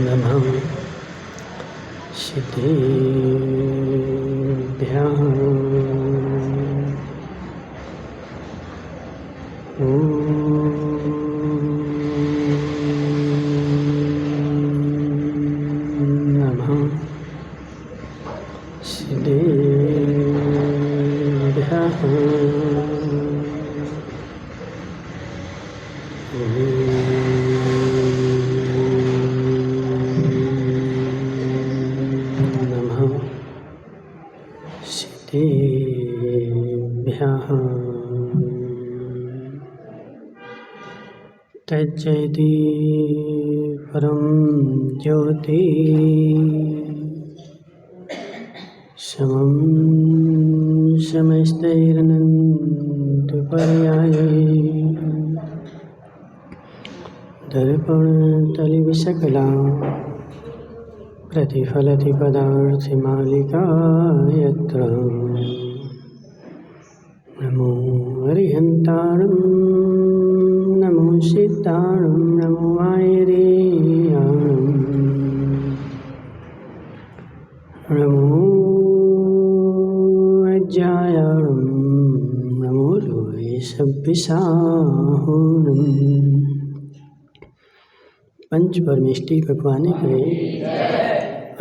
नमः सिद्धेभ्यः। नमः सिद्धेभ्यः। नमः सिद्धेभ्यः। तज्जयति परं ज्योति समं समस्तैरनन्तपर्याये दर्पणतलिविशकला प्रतिफलति पदार्थमालिका यत्र। नमो अरिहन्ताणं नमो सिद्धाणं नमो आयर्याणं नमो अज्जायाणं नमो लोये सब्बिसाहुणम्। पंच परमेष्टि भगवान के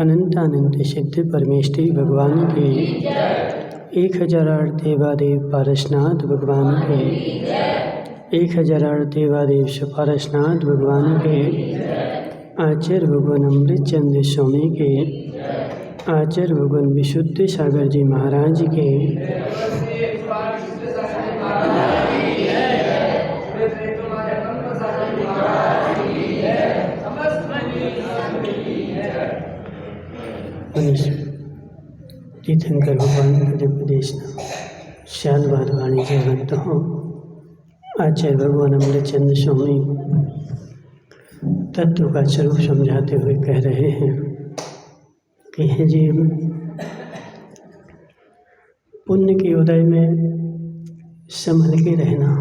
अनंतानंत सिद्ध परमेष्टि भगवान के 1008 देवादेव पारसनाथ भगवान के 1008 देवादेव सुपारसनाथ भगवान के आचार्य भगवान अमृतचंद्र स्वामी के आचार्य भगवान विशुद्ध सागर जी महाराज के तीर्थंकर भगवान मध्य प्रदेश श्याल वाणी जयवंत हो आचार्य भगवान अमृतचंद्र स्वामी तत्व का स्वरूप समझाते हुए कह रहे हैं कि हे जीव, पुण्य के उदय में संभल के रहना।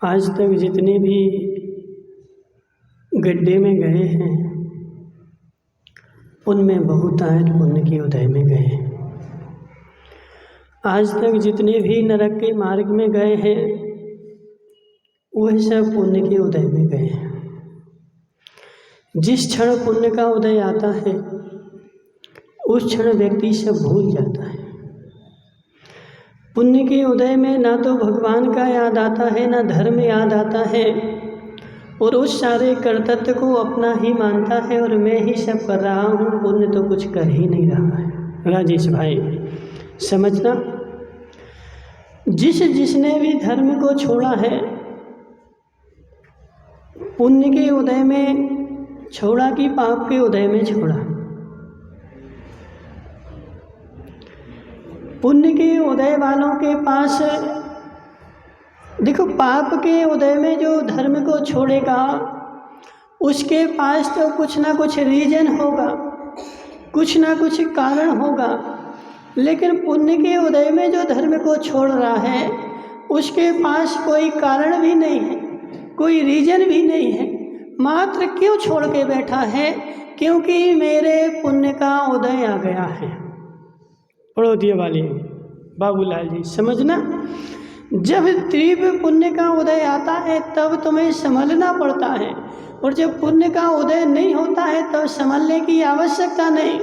आज तक जितने भी गड्ढे में गए हैं उनमें बहुतायत पुण्य के उदय में गए। आज तक जितने भी नरक के मार्ग में गए हैं वह सब पुण्य के उदय में गए हैं। जिस क्षण पुण्य का उदय आता है उस क्षण व्यक्ति सब भूल जाता है। पुण्य के उदय में ना तो भगवान का याद आता है ना धर्म याद आता है और उस सारे कर्तव्य को अपना ही मानता है और मैं ही सब कर रहा हूँ, पुण्य तो कुछ कर ही नहीं रहा है। राजेश भाई समझना, जिसने भी धर्म को छोड़ा है पुण्य के उदय में छोड़ा कि पाप के उदय में छोड़ा। पुण्य के उदय वालों के पास देखो, पाप के उदय में जो धर्म को छोड़ेगा उसके पास तो कुछ ना कुछ रीजन होगा, कुछ ना कुछ कारण होगा। लेकिन पुण्य के उदय में जो धर्म को छोड़ रहा है उसके पास कोई कारण भी नहीं है, कोई रीजन भी नहीं है। मात्र क्यों छोड़ के बैठा है? क्योंकि मेरे पुण्य का उदय आ गया है। पड़ोदिया वाली बाबूलाल जी समझना, जब तीव्र पुण्य का उदय आता है तब तुम्हें संभलना पड़ता है, और जब पुण्य का उदय नहीं होता है तब संभलने की आवश्यकता नहीं।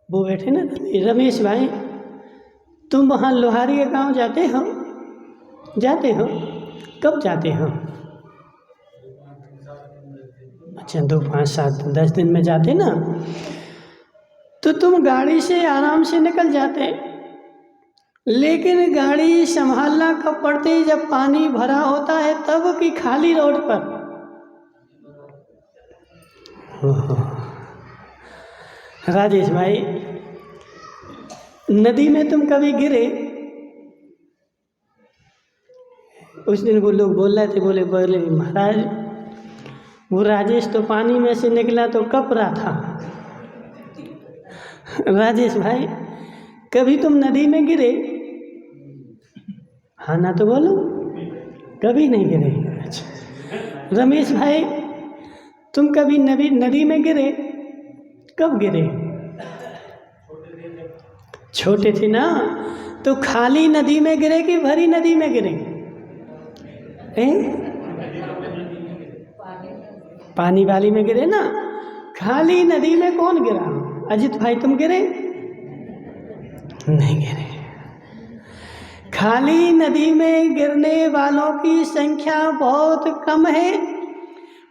वो बैठे ना रमेश भाई, तुम वहाँ लोहारी के गांव जाते हो? जाते हो? कब जाते हो? अच्छा 2, 5, 7, 10 दिन में जाते ना, तो तुम गाड़ी से आराम से निकल जाते। लेकिन गाड़ी संभालना कब पड़ती? जब पानी भरा होता है तब कि खाली रोड पर? राजेश भाई, नदी में तुम कभी गिरे? उस दिन वो लोग बोल रहे थे, बोले महाराज वो राजेश तो पानी में से निकला तो कप रहा था। राजेश भाई, कभी तुम नदी में गिरे? हाँ ना तो बोलो, कभी नहीं गिरे। अच्छा रमेश भाई, तुम कभी नदी में गिरे? कब गिरे? छोटे थे ना। तो खाली नदी में गिरे कि भरी नदी में गिरे? पानी वाली में गिरे ना। खाली नदी में कौन गिरा? अजित भाई तुम गिरे? नहीं गिरे। खाली नदी में गिरने वालों की संख्या बहुत कम है,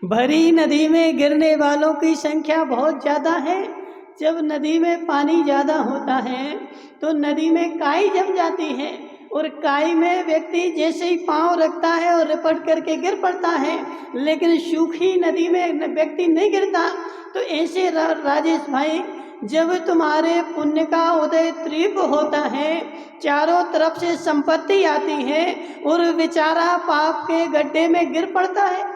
भरी नदी में गिरने वालों की संख्या बहुत ज़्यादा है। जब नदी में पानी ज़्यादा होता है तो नदी में काई जम जाती है, और काई में व्यक्ति जैसे ही पांव रखता है और रिपट करके गिर पड़ता है, लेकिन सूखी नदी में व्यक्ति नहीं गिरता। तो ऐसे राजेश भाई, जब तुम्हारे पुण्य का उदय तीव्र होता है, चारों तरफ से संपत्ति आती है और बेचारा पाप के गड्ढे में गिर पड़ता है।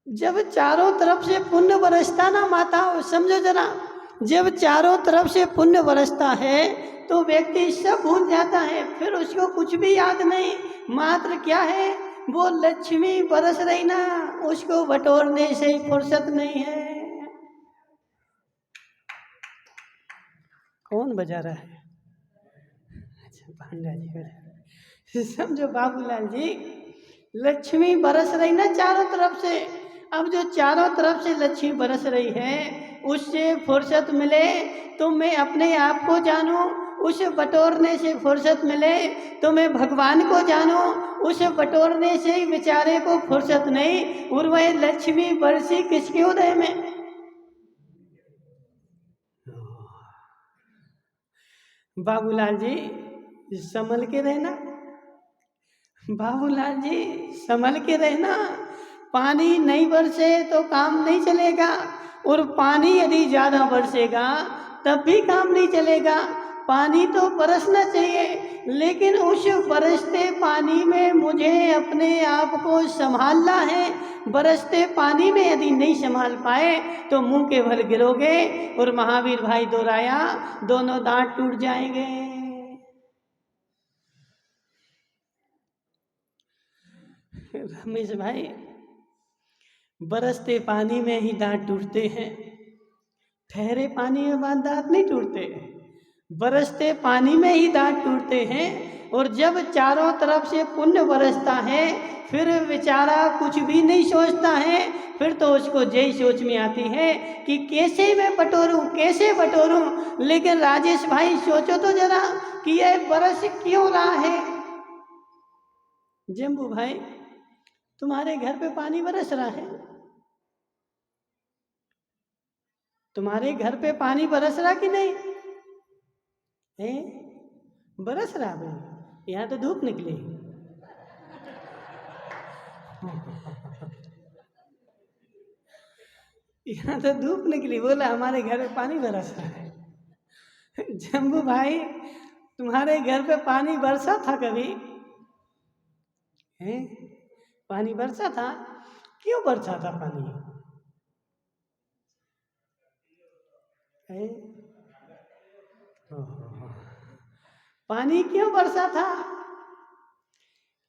जब चारों तरफ से पुण्य बरसता ना माता, समझो जरा, जब चारों तरफ से पुण्य बरसता है तो व्यक्ति सब भूल जाता है, फिर उसको कुछ भी याद नहीं। मात्र क्या है, वो लक्ष्मी बरस रही ना, उसको बटोरने से फुर्सत नहीं है। कौन बजा रहा है? अच्छा पांडा जी बजा रहे। समझो बाबूलाल जी, लक्ष्मी बरस रही ना चारों तरफ से। अब जो चारों तरफ से लक्ष्मी बरस रही है, उससे फुर्सत मिले तो मैं अपने आप को जानूं, उसे बटोरने से फुर्सत मिले तो मैं भगवान को जानूं, उसे बटोरने से ही बेचारे को फुर्सत नहीं। और वह लक्ष्मी बरसी किसके उदय में? बाबूलाल जी संभल के रहना, बाबूलाल जी संभल के रहना। पानी नहीं बरसे तो काम नहीं चलेगा, और पानी यदि ज़्यादा बरसेगा तब भी काम नहीं चलेगा। पानी तो बरसना चाहिए, लेकिन उस बरसते पानी में मुझे अपने आप को संभालना है। बरसते पानी में यदि नहीं संभाल पाए तो मुंह के बल गिरोगे, और महावीर भाई दोहराया, दोनों दांत टूट जाएंगे। रमेश भाई, बरसते पानी में ही दांत टूटते हैं, ठहरे पानी में दांत नहीं टूटते। बरसते पानी में ही दांत टूटते हैं। और जब चारों तरफ से पुण्य बरसता है, फिर बेचारा कुछ भी नहीं सोचता है, फिर तो उसको यही सोच में आती है कि कैसे मैं बटोरूं, कैसे बटोरूं। लेकिन राजेश भाई सोचो तो जरा कि यह बरस क्यों रहा है। जम्बू भाई, तुम्हारे घर पे पानी बरस रहा है? तुम्हारे घर पे पानी बरस रहा कि नहीं है? बरस रहा भाई, यहाँ तो धूप निकली। यहाँ तो धूप निकली, बोला हमारे घर में पानी बरस रहा है। जम्बू भाई, तुम्हारे घर पे पानी बरसा था कभी? है? पानी बरसा था? क्यों बरसा था पानी? है? पानी क्यों बरसा था?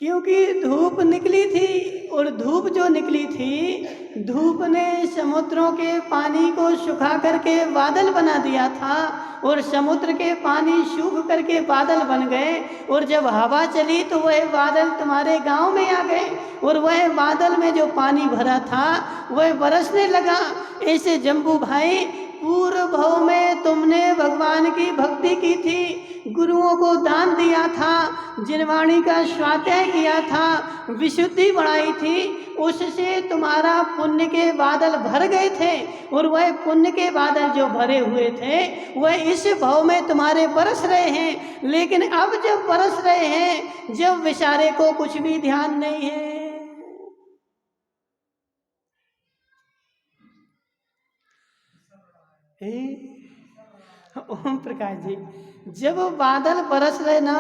क्योंकि धूप निकली थी, और धूप जो निकली थी, धूप ने समुद्रों के पानी को सुखा करके बादल बना दिया था, और समुद्र के पानी सूख करके बादल बन गए। और जब हवा चली तो वह बादल तुम्हारे गांव में आ गए, और वह बादल में जो पानी भरा था वह बरसने लगा। ऐसे जम्बू भाई, पूर्व भव में तुमने भगवान की भक्ति की थी, गुरुओं को दान दिया था, जिनवाणी का स्वाध्याय किया था, विशुद्धि बढ़ाई थी, उससे तुम्हारा पुण्य के बादल भर गए थे। और वह पुण्य के बादल जो भरे हुए थे वह इस भव में तुम्हारे बरस रहे हैं। लेकिन अब जब बरस रहे हैं, जब बेचारे को कुछ भी ध्यान नहीं है। ओम प्रकाश जी, जब बादल बरस रहे ना,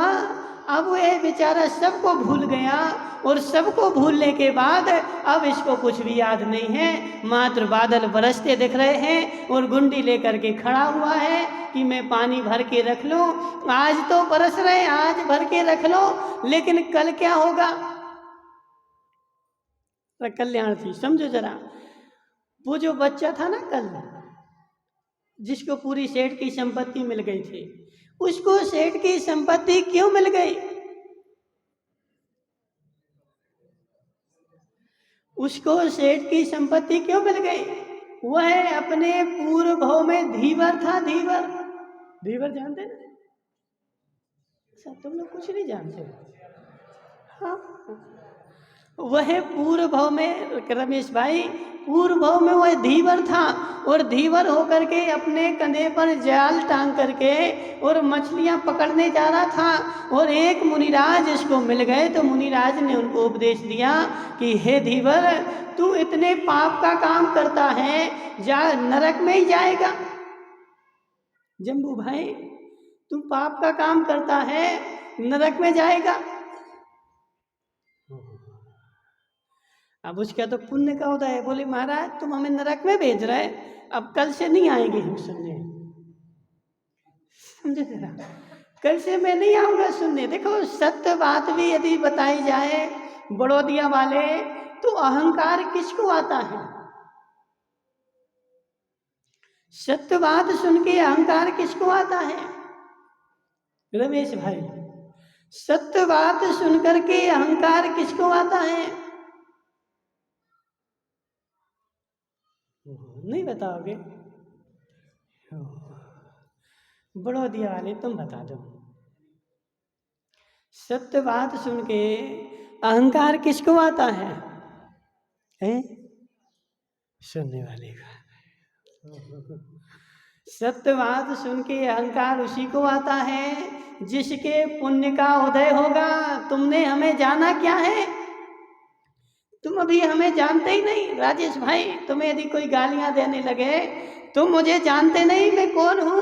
अब वह बेचारा सबको भूल गया और सबको भूलने के बाद अब इसको कुछ भी याद नहीं है, मात्र बादल बरसते दिख रहे हैं और गुंडी लेकर के खड़ा हुआ है कि मैं पानी भर के रख लूं। आज तो बरस रहे, आज भर के रख लो, लेकिन कल क्या होगा? कल्याण थी, समझो जरा। वो जो बच्चा था ना कल, जिसको पूरी सेठ की संपत्ति मिल गई थी, उसको सेठ की संपत्ति क्यों मिल गई? उसको सेठ की संपत्ति क्यों मिल गई? वह अपने पूर्व भाव में धीवर था। धीवर, धीवर जानते ना? सब तुम लोग कुछ नहीं जानते। हाँ, वह पूर्व भाव में, रमेश भाई, पूर्व भाव में वह धीवर था और धीवर होकर के अपने कंधे पर जाल टांग करके और मछलियां पकड़ने जा रहा था। और एक मुनिराज इसको मिल गए तो मुनिराज ने उनको उपदेश दिया कि हे धीवर, तू इतने पाप का काम करता है, जा नरक में ही जाएगा। जम्बू भाई, तू पाप का काम करता है, नरक में जाएगा। अब उसका तो पुण्य का होता है। बोले महाराज, तुम हमें नरक में भेज रहे, अब कल से नहीं आएंगे हम सुनने। समझे जरा, कल से मैं नहीं आऊंगा सुनने। देखो, सत्य बात भी यदि बताई जाए बड़ौदिया वाले, तो अहंकार किसको आता है? सत्य बात सुन के अहंकार किसको आता है? रमेश भाई, सत्य बात सुनकर के अहंकार किसको आता है? नहीं बताओगे? बड़ौदिया वाले तुम बता दो, सत्य बात सुन के अहंकार किसको आता है? सुनने वाले का। सत्य बात सुन के अहंकार उसी को आता है जिसके पुण्य का उदय होगा। तुमने हमें जाना क्या है? तुम अभी हमें जानते ही नहीं। राजेश भाई, तुम्हें यदि कोई गालियां देने लगे, तुम मुझे जानते नहीं मैं कौन हूं,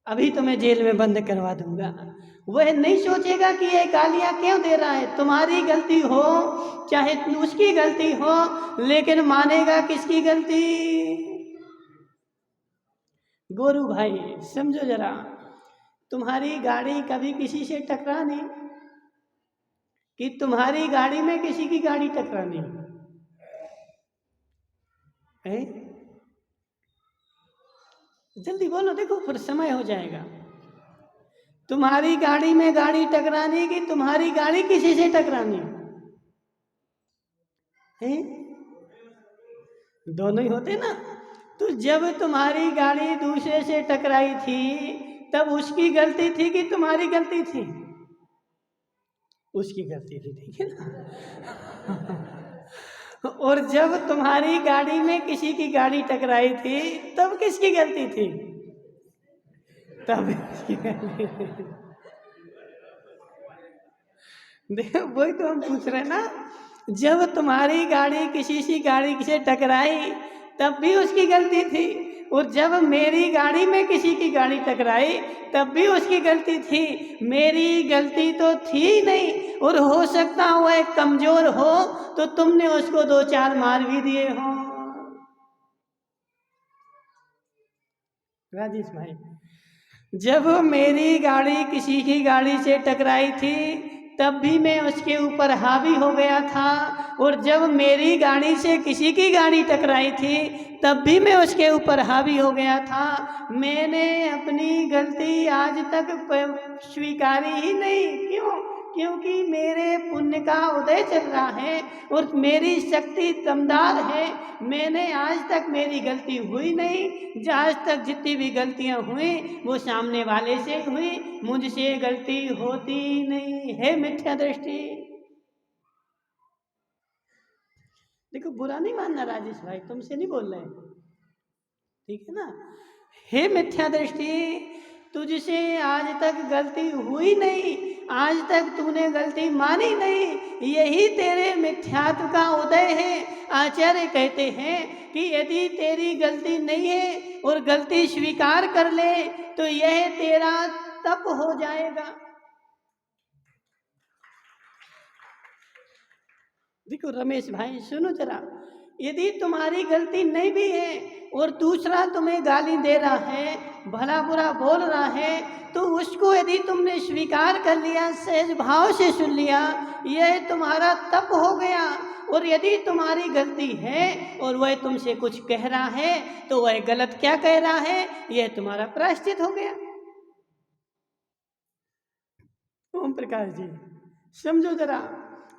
अभी तुम्हें जेल में बंद करवा दूंगा। वह नहीं सोचेगा कि ये गालियां क्यों दे रहा है, तुम्हारी गलती हो चाहे उसकी गलती हो, लेकिन मानेगा किसकी गलती? गोरू भाई, समझो जरा, तुम्हारी गाड़ी कभी किसी से टकरानी, कि तुम्हारी गाड़ी में किसी की गाड़ी टकरानी है? जल्दी बोलो, देखो फिर समय हो जाएगा। तुम्हारी गाड़ी में गाड़ी टकरानी कि तुम्हारी गाड़ी किसी से टकरानी है? दोनों ही होते ना। तो जब तुम्हारी गाड़ी दूसरे से टकराई थी, तब उसकी गलती थी कि तुम्हारी गलती थी? उसकी गलती थी, ठीक है ना? और जब तुम्हारी गाड़ी में किसी की गाड़ी टकराई थी, तब किसकी गलती थी? तब इसकी गलती थी। देखो, वही तो हम पूछ रहे ना, जब तुम्हारी गाड़ी किसी सी गाड़ी से टकराई तब भी उसकी गलती थी, और जब मेरी गाड़ी में किसी की गाड़ी टकराई तब भी उसकी गलती थी। मेरी गलती तो थी नहीं, और हो सकता वह कमजोर हो तो तुमने उसको 2-4 मार भी दिए हो। राजेश भाई, जब मेरी गाड़ी किसी की गाड़ी से टकराई थी तब भी मैं उसके ऊपर हावी हो गया था, और जब मेरी गाड़ी से किसी की गाड़ी टकराई थी तब भी मैं उसके ऊपर हावी हो गया था। मैंने अपनी गलती आज तक स्वीकारी ही नहीं। क्यों? क्योंकि मेरे पुण्य का उदय चल रहा है और मेरी शक्ति दमदार है। मैंने आज तक मेरी गलती हुई नहीं। आज तक जितनी भी गलतियां हुई वो सामने वाले से हुई, मुझसे गलती होती नहीं है। मिथ्या दृष्टि। देखो, बुरा नहीं मानना राजेश भाई, तुमसे नहीं बोल रहे, ठीक है ना? हे मिथ्या दृष्टि, तुझसे आज तक गलती हुई नहीं, आज तक तूने गलती मानी नहीं, यही तेरे मिथ्यात्व का उदय है। आचार्य कहते हैं कि यदि तेरी गलती नहीं है और गलती स्वीकार कर ले तो यह तेरा तप हो जाएगा। देखो रमेश भाई सुनो जरा, यदि तुम्हारी गलती नहीं भी है और दूसरा तुम्हें गाली दे रहा है, भला बुरा बोल रहा है, तो उसको यदि तुमने स्वीकार कर लिया, सहज भाव से सुन लिया, यह तुम्हारा तप हो गया। और यदि तुम्हारी गलती है और वह तुमसे कुछ कह रहा है तो वह गलत क्या कह रहा है, यह तुम्हारा प्रायश्चित हो गया। ओम प्रकाश जी समझो जरा,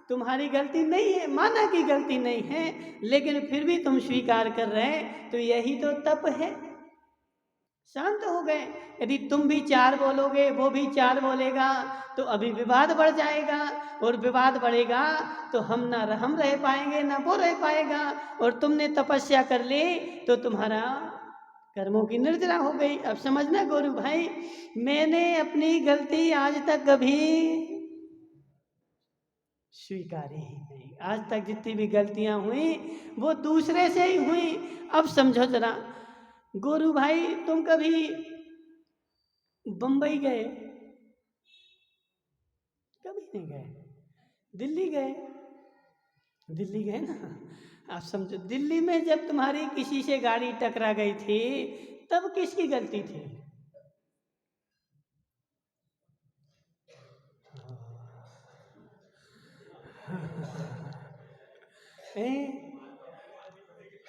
तुम्हारी गलती नहीं है, माना कि गलती नहीं है, लेकिन फिर भी तुम स्वीकार कर रहे हैं, तो यही तो तप है। शांत हो गए। यदि तुम भी चार बोलोगे, वो भी चार बोलेगा, तो अभी विवाद बढ़ जाएगा, और विवाद बढ़ेगा तो हम रह पाएंगे ना वो रह पाएगा। और तुमने तपस्या कर ली तो तुम्हारा कर्मों की निर्जरा हो गई। अब समझना गोरू भाई, मैंने अपनी गलती आज तक कभी स्वीकारी ही नहीं। आज तक जितनी भी गलतियां हुई वो दूसरे से ही हुई। अब समझो जरा गोरू भाई, तुम कभी बंबई गए? कभी नहीं गए। दिल्ली गए? दिल्ली गए ना। आप समझो, दिल्ली में जब तुम्हारी किसी से गाड़ी टकरा गई थी तब किसकी गलती थी?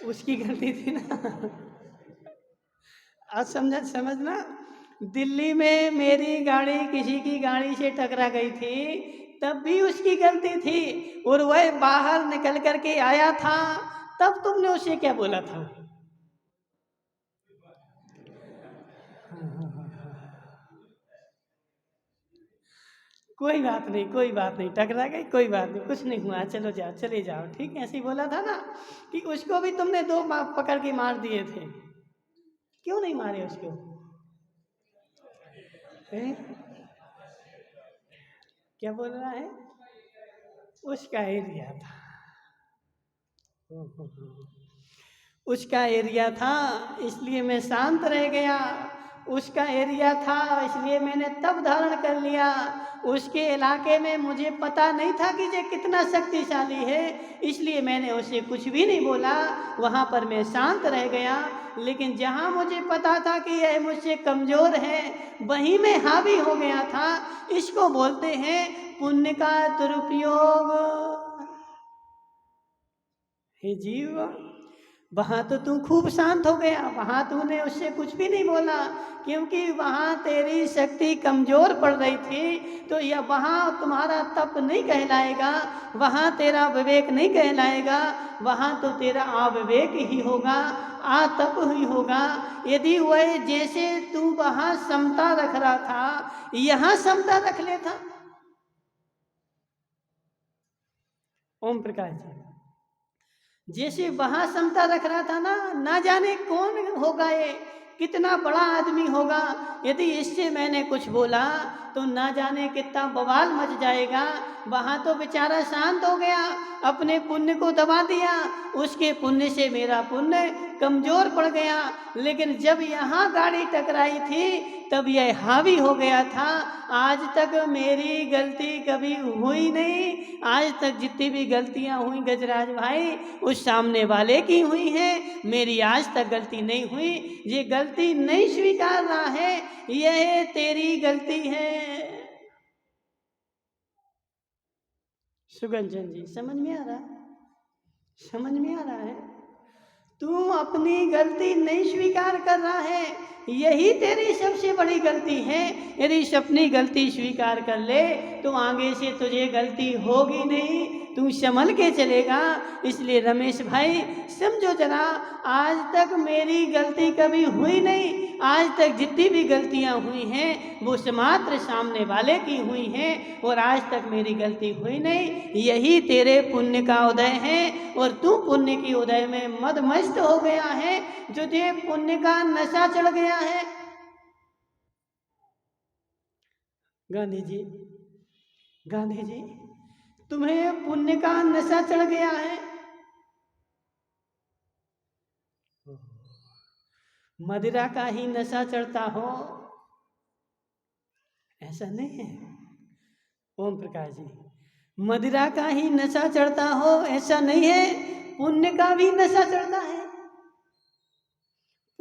उसकी गलती थी ना। आज समझना, दिल्ली में मेरी गाड़ी किसी की गाड़ी से टकरा गई थी तब भी उसकी गलती थी, और वह बाहर निकल करके आया था तब तुमने उसे क्या बोला था? कोई बात नहीं, कोई बात नहीं, टकरा गई कोई बात नहीं, कुछ नहीं हुआ, चलो जाओ, चले जाओ, ठीक है। ऐसे ही बोला था ना कि उसको भी तुमने दो पकड़ के मार दिए थे, क्यों नहीं मारे उसको? क्या बोल रहा है? उसका एरिया था, उसका एरिया था इसलिए मैं शांत रह गया। उसका एरिया था इसलिए मैंने तब धारण कर लिया। उसके इलाके में मुझे पता नहीं था कि ये कितना शक्तिशाली है, इसलिए मैंने उसे कुछ भी नहीं बोला, वहाँ पर मैं शांत रह गया। लेकिन जहाँ मुझे पता था कि यह मुझसे कमज़ोर है, वहीं मैं हावी हो गया था। इसको बोलते हैं पुण्य का दुरुपयोग। हे जीव, वहाँ तो तू खूब शांत हो गया, वहाँ तूने उससे कुछ भी नहीं बोला, क्योंकि वहाँ तेरी शक्ति कमज़ोर पड़ रही थी। तो यह वहाँ तुम्हारा तप नहीं कहलाएगा, वहाँ तेरा विवेक नहीं कहलाएगा, वहाँ तो तेरा अविवेक ही होगा, आतप ही होगा। यदि वह जैसे तू वहाँ समता रख रहा था, यहाँ समता रख लेता। ओम प्रकाश जी, जैसे वहाँ समता रख रहा था ना जाने कौन होगा, ये कितना बड़ा आदमी होगा, यदि इससे मैंने कुछ बोला तो ना जाने कितना बवाल मच जाएगा। वहाँ तो बेचारा शांत हो गया, अपने पुण्य को दबा दिया, उसके पुण्य से मेरा पुण्य कमज़ोर पड़ गया। लेकिन जब यहाँ गाड़ी टकराई थी तब यह हावी हो गया था। आज तक मेरी गलती कभी हुई नहीं, आज तक जितनी भी गलतियाँ हुई गजराज भाई उस सामने वाले की हुई हैं, मेरी आज तक गलती नहीं हुई। ये गलती नहीं स्वीकार रहा है, यह तेरी गलती है। सुगंजन जी समझ में आ रहा? समझ में आ रहा है? तू अपनी गलती नहीं स्वीकार कर रहा है, यही तेरी सबसे बड़ी गलती है। यदि अपनी गलती स्वीकार कर ले तो आगे से तुझे गलती होगी नहीं, तू संभल के चलेगा। इसलिए रमेश भाई समझो जरा, आज तक मेरी गलती कभी हुई नहीं, आज तक जितनी भी गलतियां हुई हैं वो मात्र सामने वाले की हुई हैं, और आज तक मेरी गलती हुई नहीं। यही तेरे पुण्य का उदय है, और तू पुण्य की उदय में मदमस्त हो गया है, तुझे पुण्य का नशा चढ़ गया है। गांधी जी, गांधी जी, तुम्हें पुण्य का नशा चढ़ गया है। मदिरा का ही नशा चढ़ता हो ऐसा नहीं है। ओम प्रकाश जी, मदिरा का ही नशा चढ़ता हो ऐसा नहीं है, पुण्य का भी नशा चढ़ता है,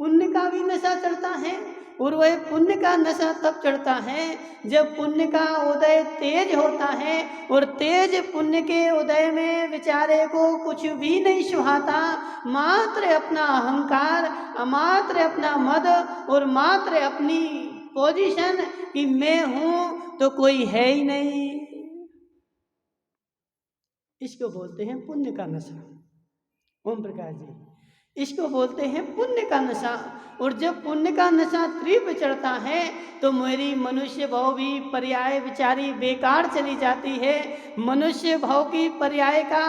पुण्य का भी नशा चढ़ता है। और वह पुण्य का नशा तब चढ़ता है जब पुण्य का उदय तेज होता है, और तेज पुण्य के उदय में बेचारे को कुछ भी नहीं सुहाता, मात्र अपना अहंकार, मात्र अपना मद और मात्र अपनी पोजीशन कि मैं हूं तो कोई है ही नहीं। इसको बोलते हैं पुण्य का नशा। ओम प्रकाश जी, इसको बोलते हैं पुण्य का नशा। और जब पुण्य का नशा तीव्र चढ़ता है तो मेरी मनुष्य भाव भी पर्याय विचारी बेकार चली जाती है। मनुष्य भाव की पर्याय का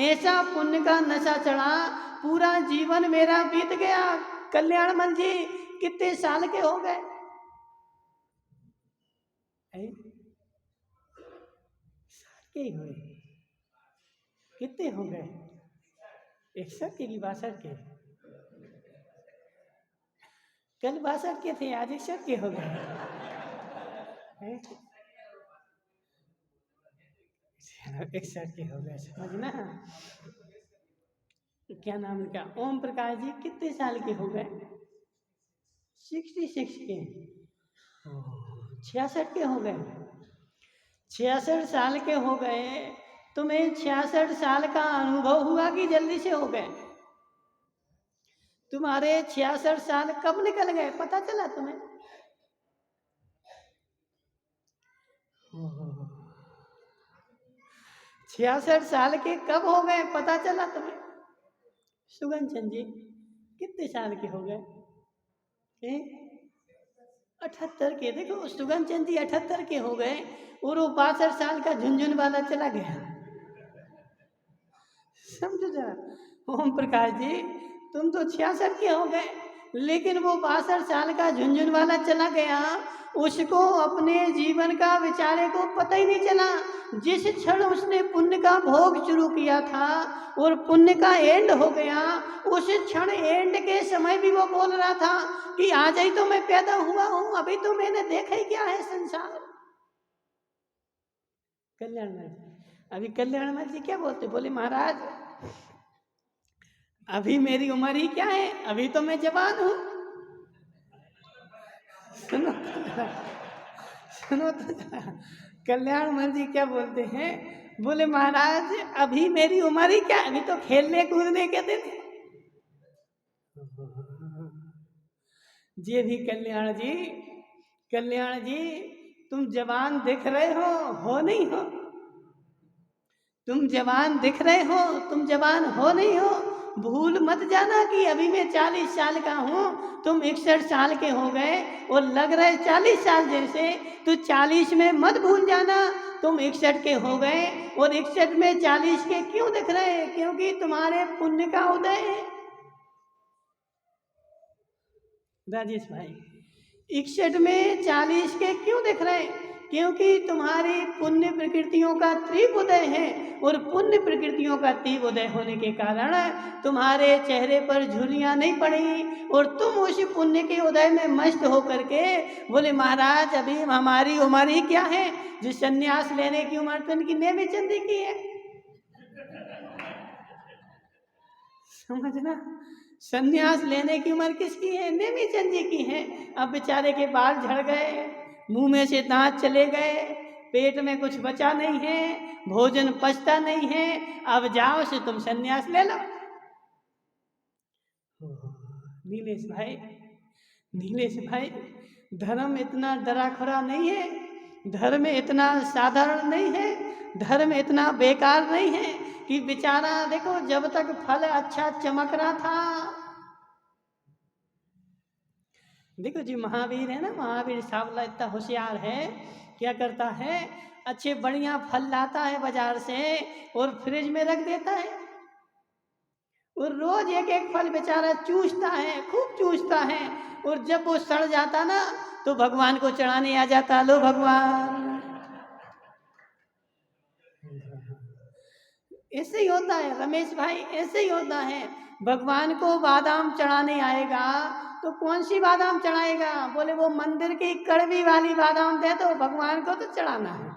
ऐसा पुण्य का नशा चढ़ा, पूरा जीवन मेरा बीत गया। कल्याणमल जी कितने साल के हो गए? साल के ही हुए? कितने हो गए? 61 के कि 62 के? कल 62 के थे, आज 61 के हो गए। 61 के हो गए, समझना। क्या नाम लिखा? ओम प्रकाश जी कितने साल के हो गए? 66 के। 66 के हो गए। 66 साल के हो गए। तुम्हें 66 साल का अनुभव हुआ कि जल्दी से हो गए? तुम्हारे 66 साल कब निकल गए पता चला तुम्हें? 66 साल के कब हो गए पता चला तुम्हें? सुगन चंद जी कितने साल के हो गए? 78 के। देखो सुगन चंद जी 78 के हो गए और वो 62 साल का झुंझुन वाला चला गया। समझो जरा। ओम प्रकाश जी तुम तो 66 के हो गए, लेकिन वो 62 साल का झुंझुन वाला चला गया, उसको अपने जीवन का बेचारे को पता ही नहीं चला। जिस क्षण उसने पुण्य का भोग शुरू किया था और पुण्य का एंड हो गया, उस क्षण एंड के समय भी वो बोल रहा था कि आज ही तो मैं पैदा हुआ हूं, अभी तो मैंने देखा ही क्या है संसार। कल्याणमल जी, अभी कल्याणमल जी क्या बोलते? बोले महाराज अभी मेरी उम्र ही क्या है, अभी तो मैं जवान हूं। सुनो सुनो तो कल्याणमल जी क्या बोलते हैं? बोले महाराज अभी मेरी उम्र ही क्या, अभी तो खेलने कूदने के दिन। जी भी कल्याण जी, कल्याण जी तुम जवान दिख रहे हो नहीं हो? तुम जवान दिख रहे हो, तुम जवान हो नहीं हो? भूल मत जाना कि अभी मैं 40 साल का हूँ, तुम 61 साल के हो गए और लग रहे 40 साल जैसे, तो 40 में मत भूल जाना तुम 61 के हो गए। और 61 में 40 के क्यों दिख रहे? क्योंकि तुम्हारे पुण्य का उदय है। राजेश भाई 61 में 40 के क्यों दिख रहे? क्योंकि तुम्हारी पुण्य प्रकृतियों का तीव्र उदय है, और पुण्य प्रकृतियों का तीव्र उदय होने के कारण तुम्हारे चेहरे पर झुर्रियां नहीं पड़ी, और तुम उस पुण्य के उदय में मस्त होकर के बोले महाराज अभी हमारी उम्र ही क्या है, जो संन्यास लेने की उम्र तो इनकी नेमी चंदी की है। समझना, संन्यास लेने की उम्र किसकी है? नेमी चंद जी की है। अब बेचारे के बाल झड़ गए, मुंह में से दांत चले गए, पेट में कुछ बचा नहीं है, भोजन पचता नहीं है, अब जाओ से तुम संन्यास ले लो। नीलेश भाई, नीलेश भाई धर्म इतना डराखोरा नहीं है, धर्म इतना साधारण नहीं है, धर्म इतना बेकार नहीं है कि बेचारा देखो जब तक फल अच्छा चमक रहा था। देखो जी महावीर है ना, महावीर सावला इतना होशियार है, क्या करता है अच्छे बढ़िया फल लाता है बाजार से और फ्रिज में रख देता है, और रोज एक एक फल बेचारा चूसता है, खूब चूसता है, और जब वो सड़ जाता ना तो भगवान को चढ़ाने आ जाता, लो भगवान। ऐसे ही होता है रमेश भाई, ऐसे ही होता है। भगवान को बादाम चढ़ाने आएगा तो कौन सी बादाम चढ़ाएगा? बोले वो मंदिर की कड़वी वाली बादाम दे दो, भगवान को तो चढ़ाना है।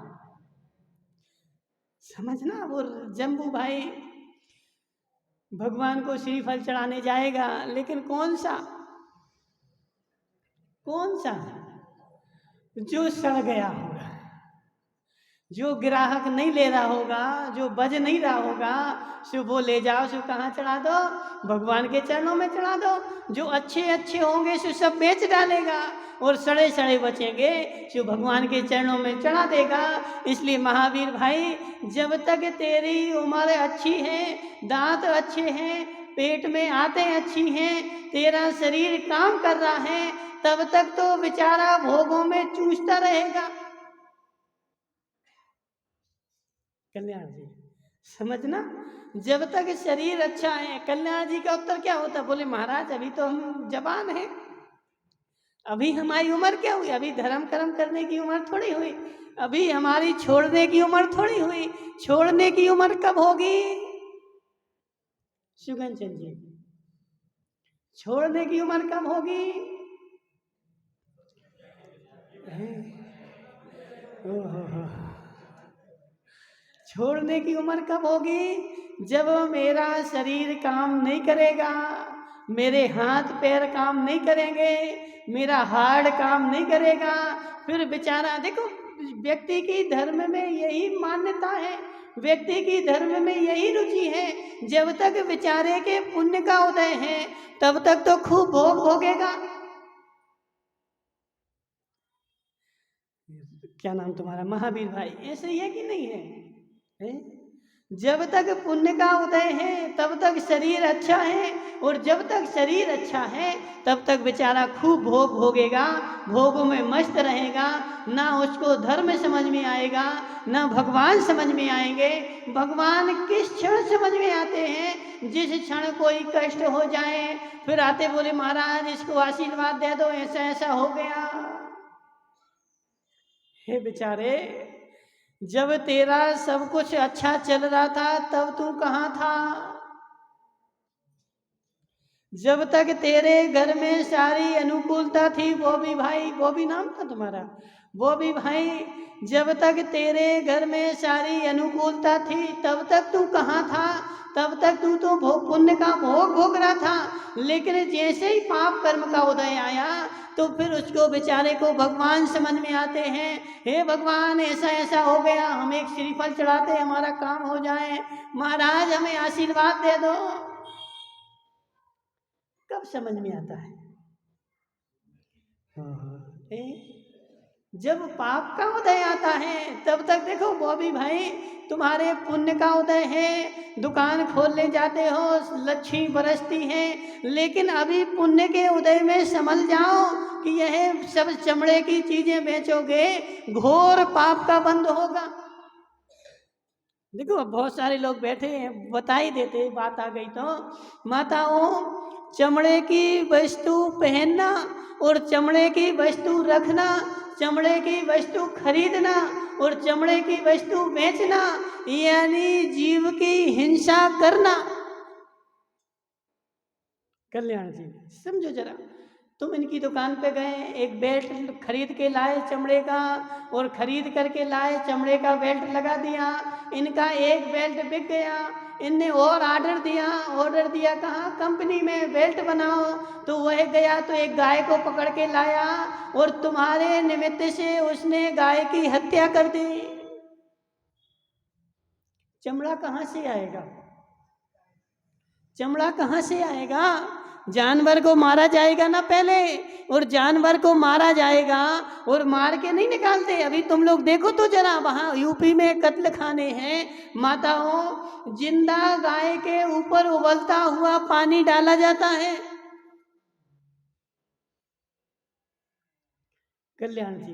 समझना। वो जम्बू भाई भगवान को श्रीफल चढ़ाने जाएगा, लेकिन कौन सा जो सड़ गया होगा, जो ग्राहक नहीं ले रहा होगा, जो बज नहीं रहा होगा, सो वो ले जाओ, सो कहाँ चढ़ा दो, भगवान के चरणों में चढ़ा दो। जो अच्छे अच्छे होंगे सो सब बेच डालेगा, और सड़े सड़े बचेंगे सो भगवान के चरणों में चढ़ा देगा। इसलिए महावीर भाई, जब तक तेरी उम्र अच्छी है, दांत अच्छे हैं, पेट में आते अच्छी हैं, तेरा शरीर काम कर रहा है, तब तक तो बेचारा भोगों में चूसता रहेगा। कल्याण जी समझना, जब तक शरीर अच्छा है। कल्याण जी का उत्तर क्या होता, बोले महाराज अभी तो हम जवान हैं, अभी हमारी उम्र क्या हुई, अभी धर्म कर्म करने की उम्र थोड़ी हुई, अभी हमारी छोड़ने की उम्र थोड़ी हुई। छोड़ने की उम्र कब होगी सुगन चंद जी, छोड़ने की उम्र कब होगी? छोड़ने की उम्र कब होगी? जब मेरा शरीर काम नहीं करेगा, मेरे हाथ पैर काम नहीं करेंगे, मेरा हार्ट काम नहीं करेगा, फिर बेचारा देखो, व्यक्ति की धर्म में यही मान्यता है, व्यक्ति की धर्म में यही रुचि है। जब तक बेचारे के पुण्य का उदय है, तब तक तो खूब भोग भोगेगा। क्या नाम तुम्हारा? महावीर भाई। ऐसे ही है कि नहीं है? जब तक पुण्य का उदय है तब तक शरीर अच्छा है, और जब तक शरीर अच्छा है तब तक बेचारा खूब भोग भोगेगा, भोगों में मस्त रहेगा। ना उसको धर्म समझ में आएगा, ना भगवान समझ में आएंगे। भगवान किस क्षण समझ में आते हैं? जिस क्षण कोई कष्ट हो जाए, फिर आते बोले महाराज इसको आशीर्वाद दे दो, ऐसा ऐसा हो गया। हे बेचारे, जब तेरा सब कुछ अच्छा चल रहा था तब तू कहाँ था? जब तक तेरे घर में सारी अनुकूलता थी, बॉबी भाई, बॉबी नाम था तुम्हारा, बॉबी भाई, जब तक तेरे घर में सारी अनुकूलता थी तब तक तू कहाँ था? तब तक तू तो पुण्य का भोग भोग रहा था। लेकिन जैसे ही पाप कर्म का उदय आया तो फिर उसको बेचारे को भगवान समझ में आते हैं। हे भगवान ऐसा ऐसा हो गया, हम एक श्रीफल चढ़ाते हमारा काम हो जाए, महाराज हमें आशीर्वाद दे दो। कब समझ में आता है? जब पाप का उदय आता है तब तक देखो बॉबी भाई, तुम्हारे पुण्य का उदय है, दुकान खोलने जाते हो, लच्छी बरसती है, लेकिन अभी पुण्य के उदय में समझ जाओ कि यह सब चमड़े की चीजें बेचोगे, घोर पाप का बंद होगा। देखो बहुत सारे लोग बैठे हैं, बता ही देते, बात आ गई तो। माताओं, चमड़े की वस्तु पहनना और चमड़े की वस्तु रखना, चमड़े की वस्तु खरीदना और चमड़े की वस्तु बेचना, यानी जीव की हिंसा करना। कल्याण जी समझो जरा, तुम इनकी दुकान पे गए, एक बेल्ट खरीद के लाए चमड़े का, और खरीद करके लाए चमड़े का बेल्ट लगा दिया, इनका एक बेल्ट बिक गया, इनने और ऑर्डर दिया कहाँ? कंपनी में बेल्ट बनाओ। तो वह गया तो एक गाय को पकड़ के लाया, और तुम्हारे निमित्त से उसने गाय की हत्या कर दी। चमड़ा कहाँ से आएगा? चमड़ा कहाँ से आएगा? जानवर को मारा जाएगा ना पहले, और जानवर को मारा जाएगा और मार के नहीं निकालते। अभी तुम लोग देखो तो जरा, वहाँ यूपी में कत्ल खाने हैं माताओं, जिंदा गाय के ऊपर उबलता हुआ पानी डाला जाता है। कल्याण जी,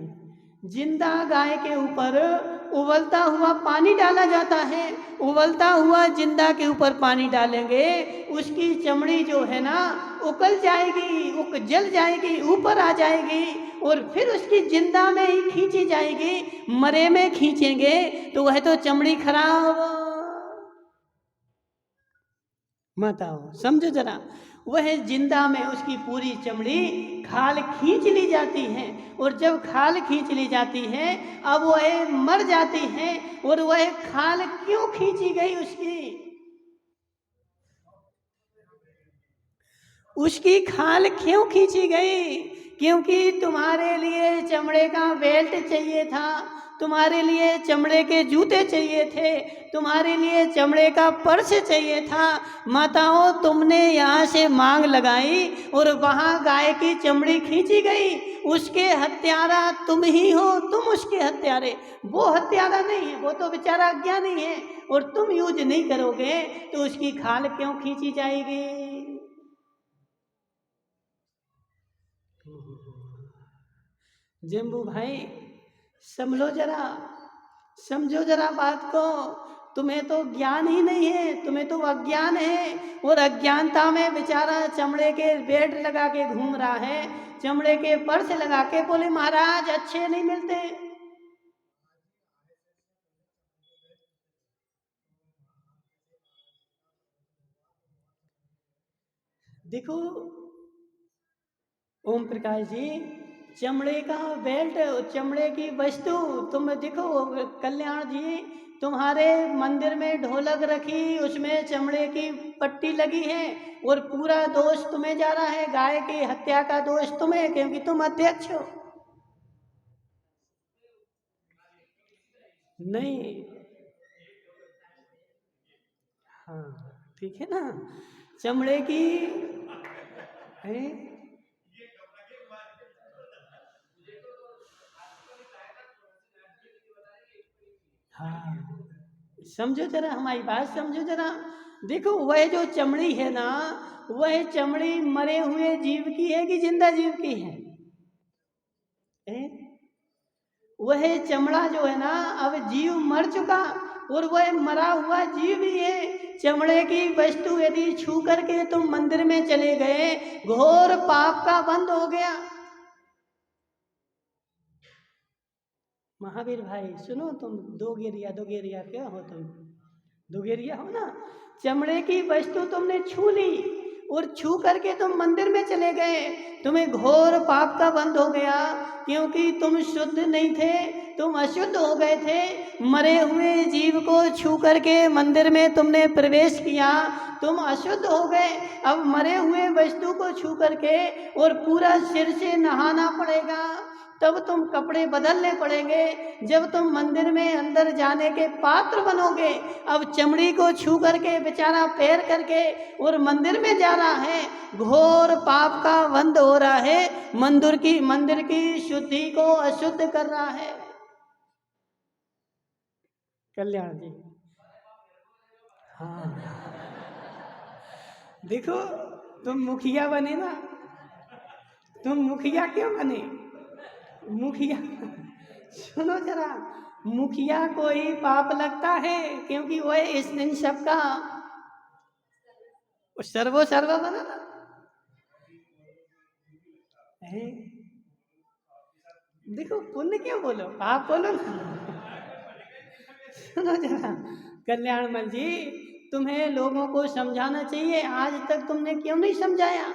जिंदा गाय के ऊपर उबलता हुआ पानी डाला जाता है। उबलता हुआ जिंदा के ऊपर पानी डालेंगे, उसकी चमड़ी जो है ना उकल जाएगी, जल जाएगी, ऊपर आ जाएगी, और फिर उसकी जिंदा में ही खींची जाएगी। मरे में खींचेंगे तो वह तो चमड़ी खराब। माताओं समझो जरा, वह जिंदा में उसकी पूरी चमड़ी खाल खींच ली जाती है, और जब खाल खींच ली जाती है अब वह मर जाती है। और वह खाल क्यों खींची गई उसकी खाल क्यों खींची गई? क्योंकि तुम्हारे लिए चमड़े का बेल्ट चाहिए था, तुम्हारे लिए चमड़े के जूते चाहिए थे, तुम्हारे लिए चमड़े का पर्स चाहिए था। माताओं, तुमने यहाँ से मांग लगाई और वहाँ गाय की चमड़ी खींची गई। उसके हत्यारा तुम ही हो, तुम उसके हत्यारे। वो हत्यारा नहीं है, वो तो बेचारा अज्ञानी है, और तुम यूज नहीं करोगे तो उसकी खाल क्यों खींची जाएगी? जम्बू भाई समझो जरा, समझो जरा बात को। तुम्हें तो ज्ञान ही नहीं है, तुम्हें तो अज्ञान है। और अज्ञानता में बेचारा चमड़े के बेल्ट लगा के घूम रहा है, चमड़े के पर्स लगा के, बोले महाराज अच्छे नहीं मिलते। देखो ओम प्रकाश जी, चमड़े का बेल्ट, चमड़े की वस्तु, तुम देखो कल्याण जी, तुम्हारे मंदिर में ढोलक रखी, उसमें चमड़े की पट्टी लगी है, और पूरा दोष तुम्हें जा रहा है, गाय की हत्या का दोष तुम्हें, क्योंकि तुम अध्यक्ष हो। नहीं, हाँ ठीक है ना, चमड़े की है। हाँ समझो जरा, हमारी बात समझो जरा। देखो वह जो चमड़ी है ना, वह चमड़ी मरे हुए जीव की है कि जिंदा जीव की है? वह चमड़ा जो है ना, अब जीव मर चुका और वह मरा हुआ जीव ही है। चमड़े की वस्तु यदि छू करके तुम मंदिर में चले गए, घोर पाप का बंद हो गया। महावीर भाई सुनो, तुम दो गेरिया क्या हो तुम? दुगेरिया हो ना। चमड़े की वस्तु तुमने छू ली और छू करके तुम मंदिर में चले गए, तुम्हें घोर पाप का बंध हो गया, क्योंकि तुम शुद्ध नहीं थे, तुम अशुद्ध हो गए थे। मरे हुए जीव को छू करके मंदिर में तुमने प्रवेश किया, तुम अशुद्ध हो गए। अब मरे हुए वस्तु को छू करके और पूरा सिर से नहाना पड़ेगा, तब तुम कपड़े बदलने पड़ेंगे, जब तुम मंदिर में अंदर जाने के पात्र बनोगे। अब चमड़ी को छू करके बेचारा पैर करके और मंदिर में जा रहा है, घोर पाप का बंध हो रहा है, मंदिर की शुद्धि को अशुद्ध कर रहा है। कल्याण जी, हाँ देखो, तुम मुखिया बने ना, तुम मुखिया क्यों बने? मुखिया सुनो जरा, मुखिया को ही पाप लगता है, क्योंकि वह इस इन सबका सर्वो सर्व बना ना है। देखो पुण्य क्यों बोलो, पाप बोलो ना। सुनो जरा कल्याणमल जी, तुम्हें लोगों को समझाना चाहिए, आज तक तुमने क्यों नहीं समझाया?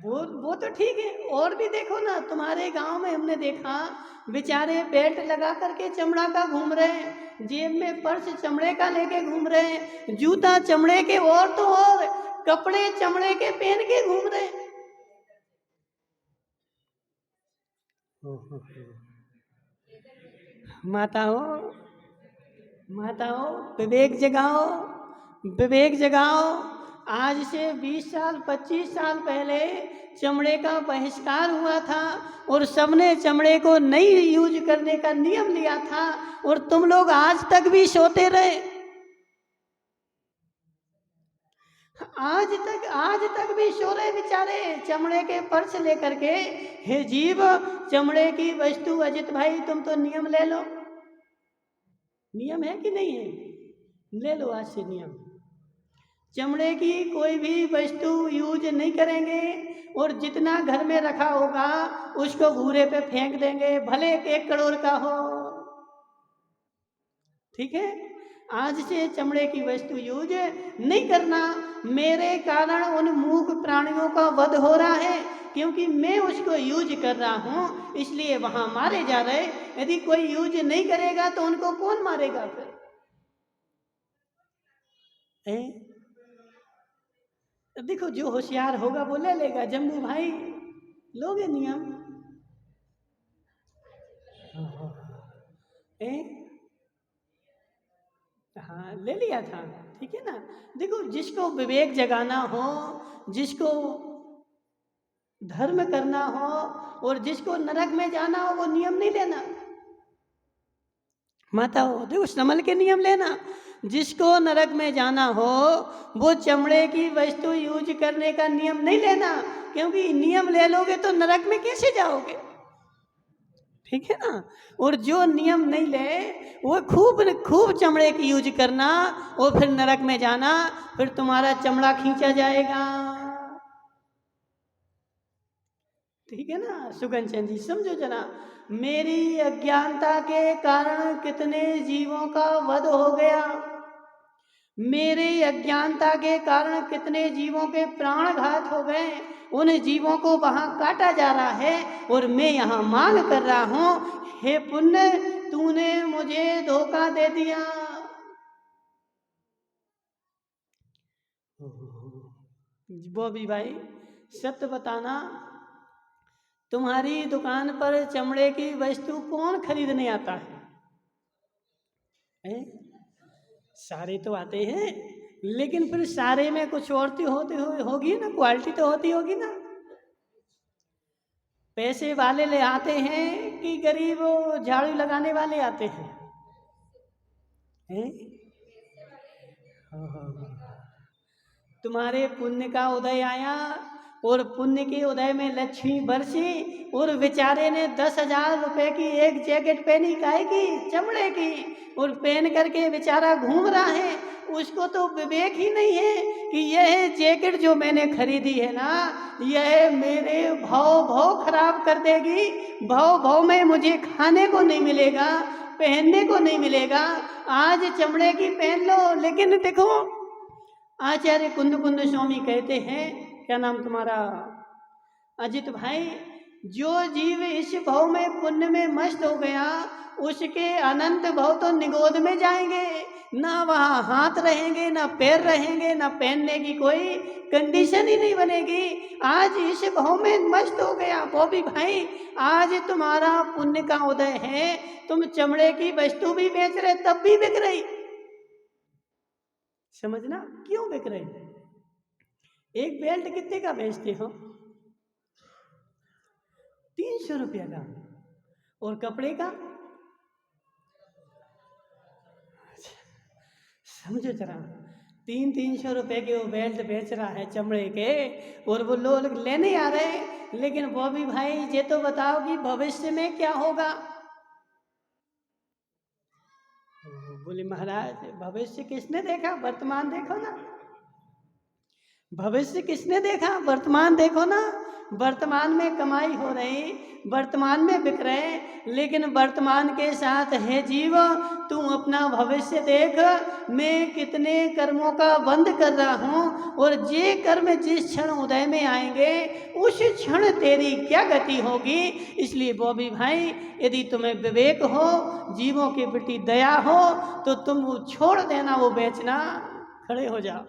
वो तो ठीक है, और भी देखो ना, तुम्हारे गांव में हमने देखा बेचारे बेल्ट लगा करके चमड़ा का घूम रहे हैं, जेब में पर्स चमड़े का लेके घूम रहे हैं, जूता चमड़े के और तो और कपड़े चमड़े के पहन के घूम रहे हैं। माताओं, माताओं विवेक जगाओ, विवेक जगाओ। आज से 20 साल 25 साल पहले चमड़े का बहिष्कार हुआ था और सबने चमड़े को नहीं यूज करने का नियम लिया था, और तुम लोग आज तक भी सोते रहे। आज तक भी सो रहे बेचारे चमड़े के पर्स लेकर के। हे जीव, चमड़े की वस्तु, अजित भाई तुम तो नियम ले लो। नियम है कि नहीं है? ले लो आज से नियम, चमड़े की कोई भी वस्तु यूज नहीं करेंगे, और जितना घर में रखा होगा उसको घूरे पे फेंक देंगे, भले 1 करोड़ का हो। ठीक है, आज से चमड़े की वस्तु यूज नहीं करना। मेरे कारण उन मूक प्राणियों का वध हो रहा है, क्योंकि मैं उसको यूज कर रहा हूँ, इसलिए वहां मारे जा रहे। यदि कोई यूज नहीं करेगा तो उनको कौन मारेगा फिर? देखो, जो होशियार होगा वो ले लेगा। जम्बू भाई, लोगे नियम? हाँ, ले लिया था, ठीक है ना। देखो, जिसको विवेक जगाना हो, जिसको धर्म करना हो और जिसको नरक में जाना हो, वो नियम नहीं लेना। माताओ देखो, संभल के नियम लेना। जिसको नरक में जाना हो वो चमड़े की वस्तु यूज करने का नियम नहीं लेना, क्योंकि नियम ले लोगे तो नरक में कैसे जाओगे? ठीक है ना। और जो नियम नहीं ले वो खूब खूब चमड़े की यूज करना और फिर नरक में जाना, फिर तुम्हारा चमड़ा खींचा जाएगा। ठीक है ना। सुगन चंद जी, समझो जरा, मेरी अज्ञानता के कारण कितने जीवों का वध हो गया। मेरे अज्ञानता के कारण कितने जीवों के प्राणघात हो गए। उन जीवों को वहां काटा जा रहा है और मैं यहाँ मांग कर रहा हूँ, हे पुण्य, तूने मुझे धोखा दे दिया। बॉबी भाई, सत्य बताना, तुम्हारी दुकान पर चमड़े की वस्तु कौन खरीदने आता है? सारे तो आते हैं, लेकिन फिर सारे में कुछ और तो होगी ना, क्वालिटी तो होती होगी ना। पैसे वाले ले आते हैं कि गरीब झाड़ू लगाने वाले आते हैं? तुम्हारे पुण्य का उदय आया और पुण्य के उदय में लक्ष्मी बरसी और बेचारे ने 10,000 रुपए की एक जैकेट पहनी, काहे की? चमड़े की, और पहन करके बेचारा घूम रहा है। उसको तो विवेक ही नहीं है कि यह जैकेट जो मैंने खरीदी है ना, यह मेरे भाव खराब कर देगी। भाव में मुझे खाने को नहीं मिलेगा, पहनने को नहीं मिलेगा। आज चमड़े की पहन लो। लेकिन देखो, आचार्य कुंद स्वामी कहते हैं, क्या नाम तुम्हारा? अजित भाई, जो जीव इस भव में पुण्य में मस्त हो गया, उसके अनंत भव तो निगोद में जाएंगे। ना वहाँ हाथ रहेंगे, ना पैर रहेंगे, ना पहनने की कोई कंडीशन ही नहीं बनेगी। आज इस भव में मस्त हो गया। बॉबी भाई, आज तुम्हारा पुण्य का उदय है, तुम चमड़े की वस्तु भी बेच रहे, तब भी बिक रही। समझना क्यों बिक रहे? एक बेल्ट कितने का बेचते हो? 300 रुपया का। और कपड़े का? समझो जरा, 300 रुपए के वो बेल्ट बेच रहा है चमड़े के, और वो लोग लेने आ रहे। लेकिन बॉबी भाई, ये तो बताओ कि भविष्य में क्या होगा? बोले महाराज, भविष्य किसने देखा? वर्तमान देखो ना। भविष्य किसने देखा? वर्तमान देखो ना। वर्तमान में कमाई हो रही, वर्तमान में बिक रहे, लेकिन वर्तमान के साथ है जीव, तू अपना भविष्य देख। मैं कितने कर्मों का बंध कर रहा हूँ, और ये कर्म जिस क्षण उदय में आएंगे उस क्षण तेरी क्या गति होगी। इसलिए बॉबी भाई, यदि तुम्हें विवेक हो, जीवों के प्रति दया हो, तो तुम वो छोड़ देना, वो बेचना, खड़े हो जाओ।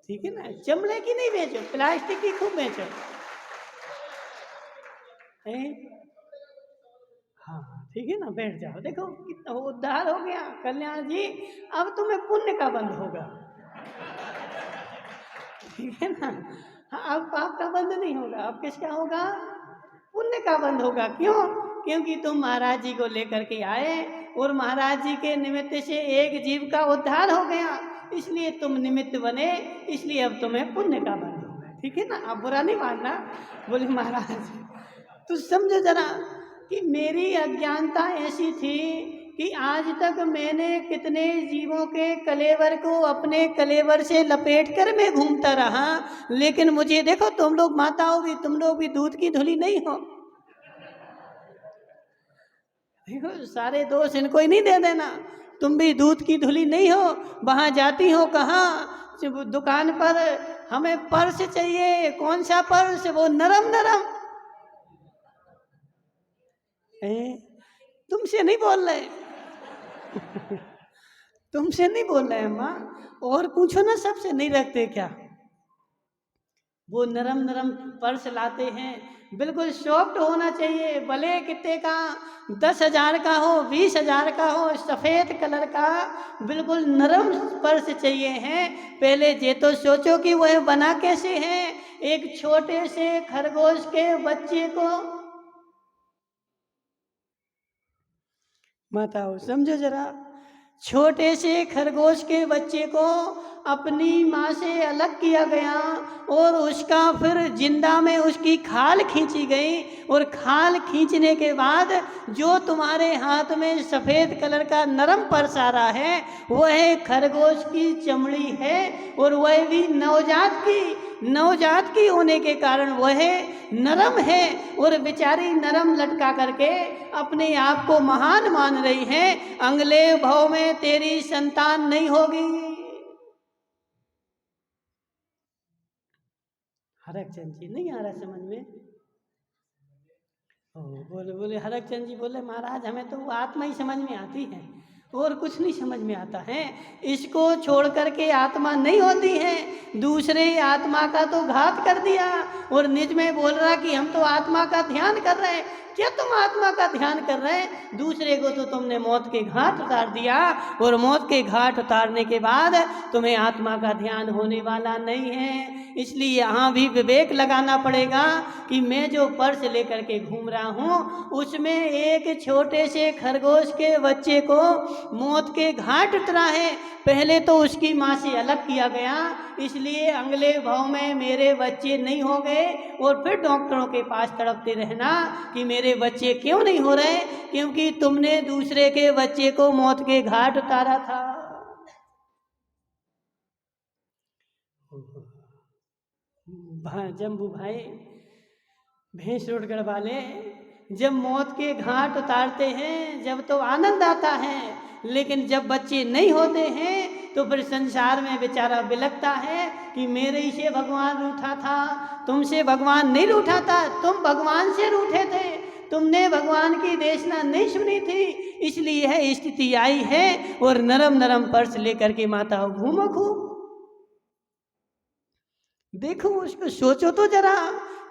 ठीक है ना। चमड़े की नहीं बेचो, प्लास्टिक की खूब बेचो। हाँ, ठीक है ना। बैठ जाओ। देखो कितना उद्धार हो गया कल्याण जी। अब तुम्हें पुण्य का बंध होगा। ठीक है ना। हाँ, अब पाप का बंध नहीं होगा, अब किसका होगा? पुण्य का बंध होगा। क्यों? क्योंकि तुम महाराज जी को लेकर के आए और महाराज जी के निमित्त से एक जीव का उद्धार हो गया, इसलिए तुम निमित्त बने, इसलिए अब तुम्हें पुण्य का बंध होगा। ठीक है ना। अब बुरा नहीं मानना। बोले महाराज, तो समझो जरा कि मेरी अज्ञानता ऐसी थी कि आज तक मैंने कितने जीवों के कलेवर को अपने कलेवर से लपेट कर मैं घूमता रहा, लेकिन मुझे देखो, तुम लोग माताओं भी, तुम लोग भी दूध की धुली नहीं हो। देखो सारे दोष इनको ही नहीं दे देना। तुम भी दूध की धुली नहीं हो, वहां जाती हो कहाँ दुकान पर, हमें पर्स चाहिए, कौन सा पर्स, वो नरम नरम। तुमसे नहीं बोल रहे तुमसे नहीं बोल रहे अम्मा, और पूछो ना सबसे, नहीं रखते क्या? वो नरम नरम पर्स लाते हैं, बिल्कुल सॉफ्ट होना चाहिए, भले कितने का, 10,000 का हो, 20,000 का हो, सफ़ेद कलर का बिल्कुल नरम पर्स चाहिए हैं। पहले ये तो सोचो कि वह बना कैसे है। एक छोटे से खरगोश के बच्चे को, बताओ समझो जरा, छोटे से खरगोश के बच्चे को अपनी माँ से अलग किया गया और उसका फिर जिंदा में उसकी खाल खींची गई, और खाल खींचने के बाद जो तुम्हारे हाथ में सफ़ेद कलर का नरम पर्स आ रहा है वह खरगोश की चमड़ी है, और वह भी नवजात की होने के कारण वह नरम है, और बेचारी नरम लटका करके अपने आप को महान मान रही है। अगले भव में तेरी संतान नहीं होगी। हरकचंद जी नहीं आ रहा समझ में? बोले बोले हरकचंद जी बोले महाराज हमें तो वो आत्मा ही समझ में आती है, और कुछ नहीं समझ में आता है। इसको छोड़ करके आत्मा नहीं होती है, दूसरे आत्मा का तो घात कर दिया, और निज में बोल रहा कि हम तो आत्मा का ध्यान कर रहे हैं। क्या तुम आत्मा का ध्यान कर रहे हैं? दूसरे को तो तुमने मौत के घाट उतार दिया, और मौत के घाट उतारने के बाद तुम्हें आत्मा का ध्यान होने वाला नहीं है। इसलिए यहाँ भी विवेक लगाना पड़ेगा कि मैं जो पर्स लेकर के घूम रहा हूँ उसमें एक छोटे से खरगोश के बच्चे को मौत के घाट उतरा है। पहले तो उसकी माँ से अलग किया गया, इसलिए अगले भाव में मेरे बच्चे नहीं हो गए, और फिर डॉक्टरों के पास तड़पते रहना कि मेरे बच्चे क्यों नहीं हो रहे, क्योंकि तुमने दूसरे के बच्चे को मौत के घाट उतारा था। जम्बू भाई भैंस रोडगढ़ वाले जब मौत के घाट उतारते हैं जब तो आनंद आता है, लेकिन जब बच्चे नहीं होते हैं तो फिर संसार में बेचारा बिलखता है कि मेरे ही से भगवान रूठा था, तुमसे भगवान नहीं रूठा था, तुम भगवान से रूठे थे, तुमने भगवान की देशना नहीं सुनी थी, इसलिए यह स्थिति आई है। और नरम नरम पर्स लेकर के माता घूमो खूब। देखो उसको सोचो तो जरा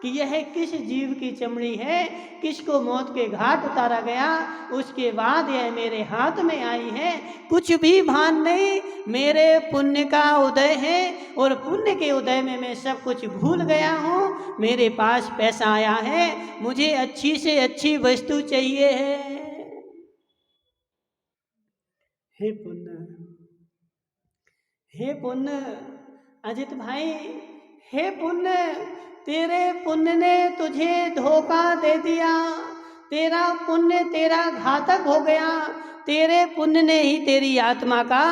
कि यह किस जीव की चमड़ी है, किसको मौत के घाट उतारा गया, उसके बाद यह मेरे हाथ में आई है। कुछ भी भान नहीं, मेरे पुण्य का उदय है, और पुण्य के उदय में मैं सब कुछ भूल गया हूँ। मेरे पास पैसा आया है, मुझे अच्छी से अच्छी वस्तु चाहिए है। हे पुण्य, हे पुण्य अजित भाई, हे पुण्य, तेरे पुण्य ने तुझे धोखा दे दिया, तेरा पुण्य तेरा घातक हो गया, तेरे पुण्य ने ही तेरी आत्मा का